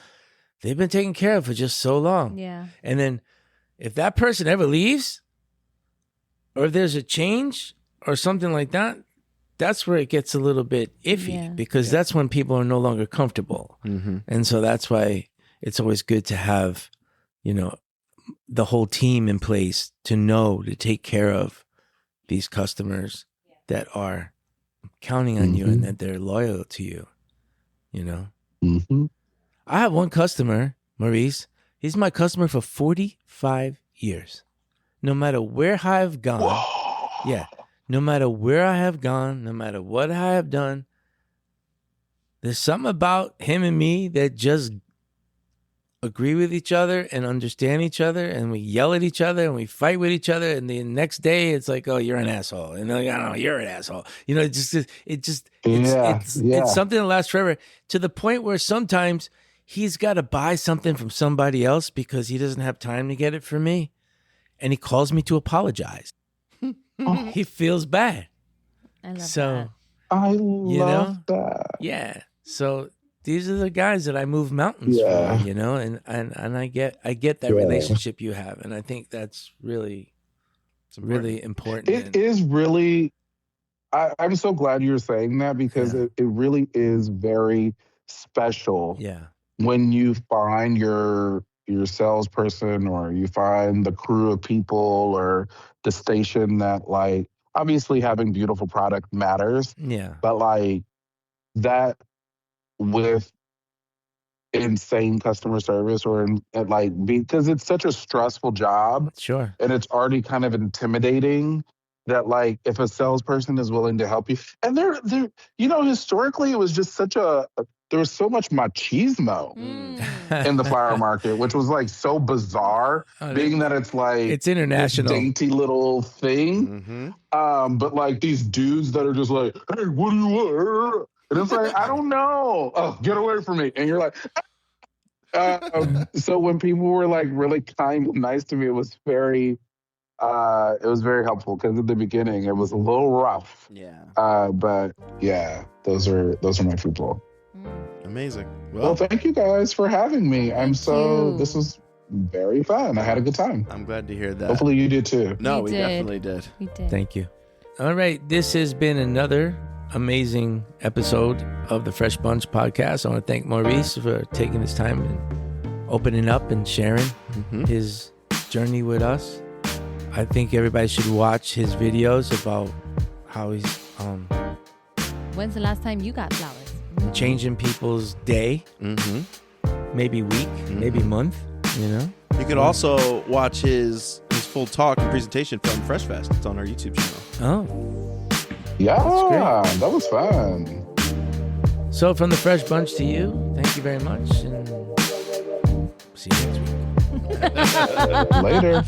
they've been taken care of for just so long. Yeah. And then if that person ever leaves or if there's a change or something like that, that's where it gets a little bit iffy because that's when people are no longer comfortable. And so that's why it's always good to have, the whole team in place to take care of these customers that are counting on you and that they're loyal to you, I have one customer, Maurice. He's my customer for 45 years. No matter where I've gone. Yeah. No matter where I have gone, no matter what I have done, there's something about him and me that just agree with each other and understand each other, and we yell at each other and we fight with each other, and the next day it's like, oh, you're an asshole, and I don't know, you're an asshole. It's something that lasts forever, to the point where sometimes he's got to buy something from somebody else because he doesn't have time to get it from me, and he calls me to apologize. He feels bad. I love So I love that. yeah. So these are the guys that I move mountains for, and I get that relationship you have, and I think that's really really important. It is really. I'm so glad you're saying that because it really is very special. Yeah. When you find your salesperson or you find the crew of people or the station that like obviously having beautiful product matters. Yeah. But like that with insane customer service or because it's such a stressful job. Sure. And it's already kind of intimidating that like if a salesperson is willing to help you and they're historically it was just there was so much machismo in the flower market, which was like so bizarre, being that it's like it's international, this dainty little thing. But like these dudes that are just like, hey, what do you want? And it's like, I don't know. Oh, get away from me. And you're like, so when people were like really kind and nice to me, it was very helpful because at the beginning it was a little rough. Yeah. But yeah, those are my people. Amazing. Well, thank you guys for having me. This was very fun. I had a good time. I'm glad to hear that. Hopefully you did too. No, we definitely did. We did. Thank you. All right. This has been another amazing episode of the Fresh Bunch podcast. I want to thank Maurice for taking his time and opening up and sharing his journey with us. I think everybody should watch his videos about how he's When's the last time you got flowers? changing people's day, maybe week, maybe month, you know? You could also watch his full talk and presentation from Fresh Fest. It's on our YouTube channel. Oh. Yeah, that was fun. So from the Fresh Bunch to you, thank you very much, and see you next week. Later.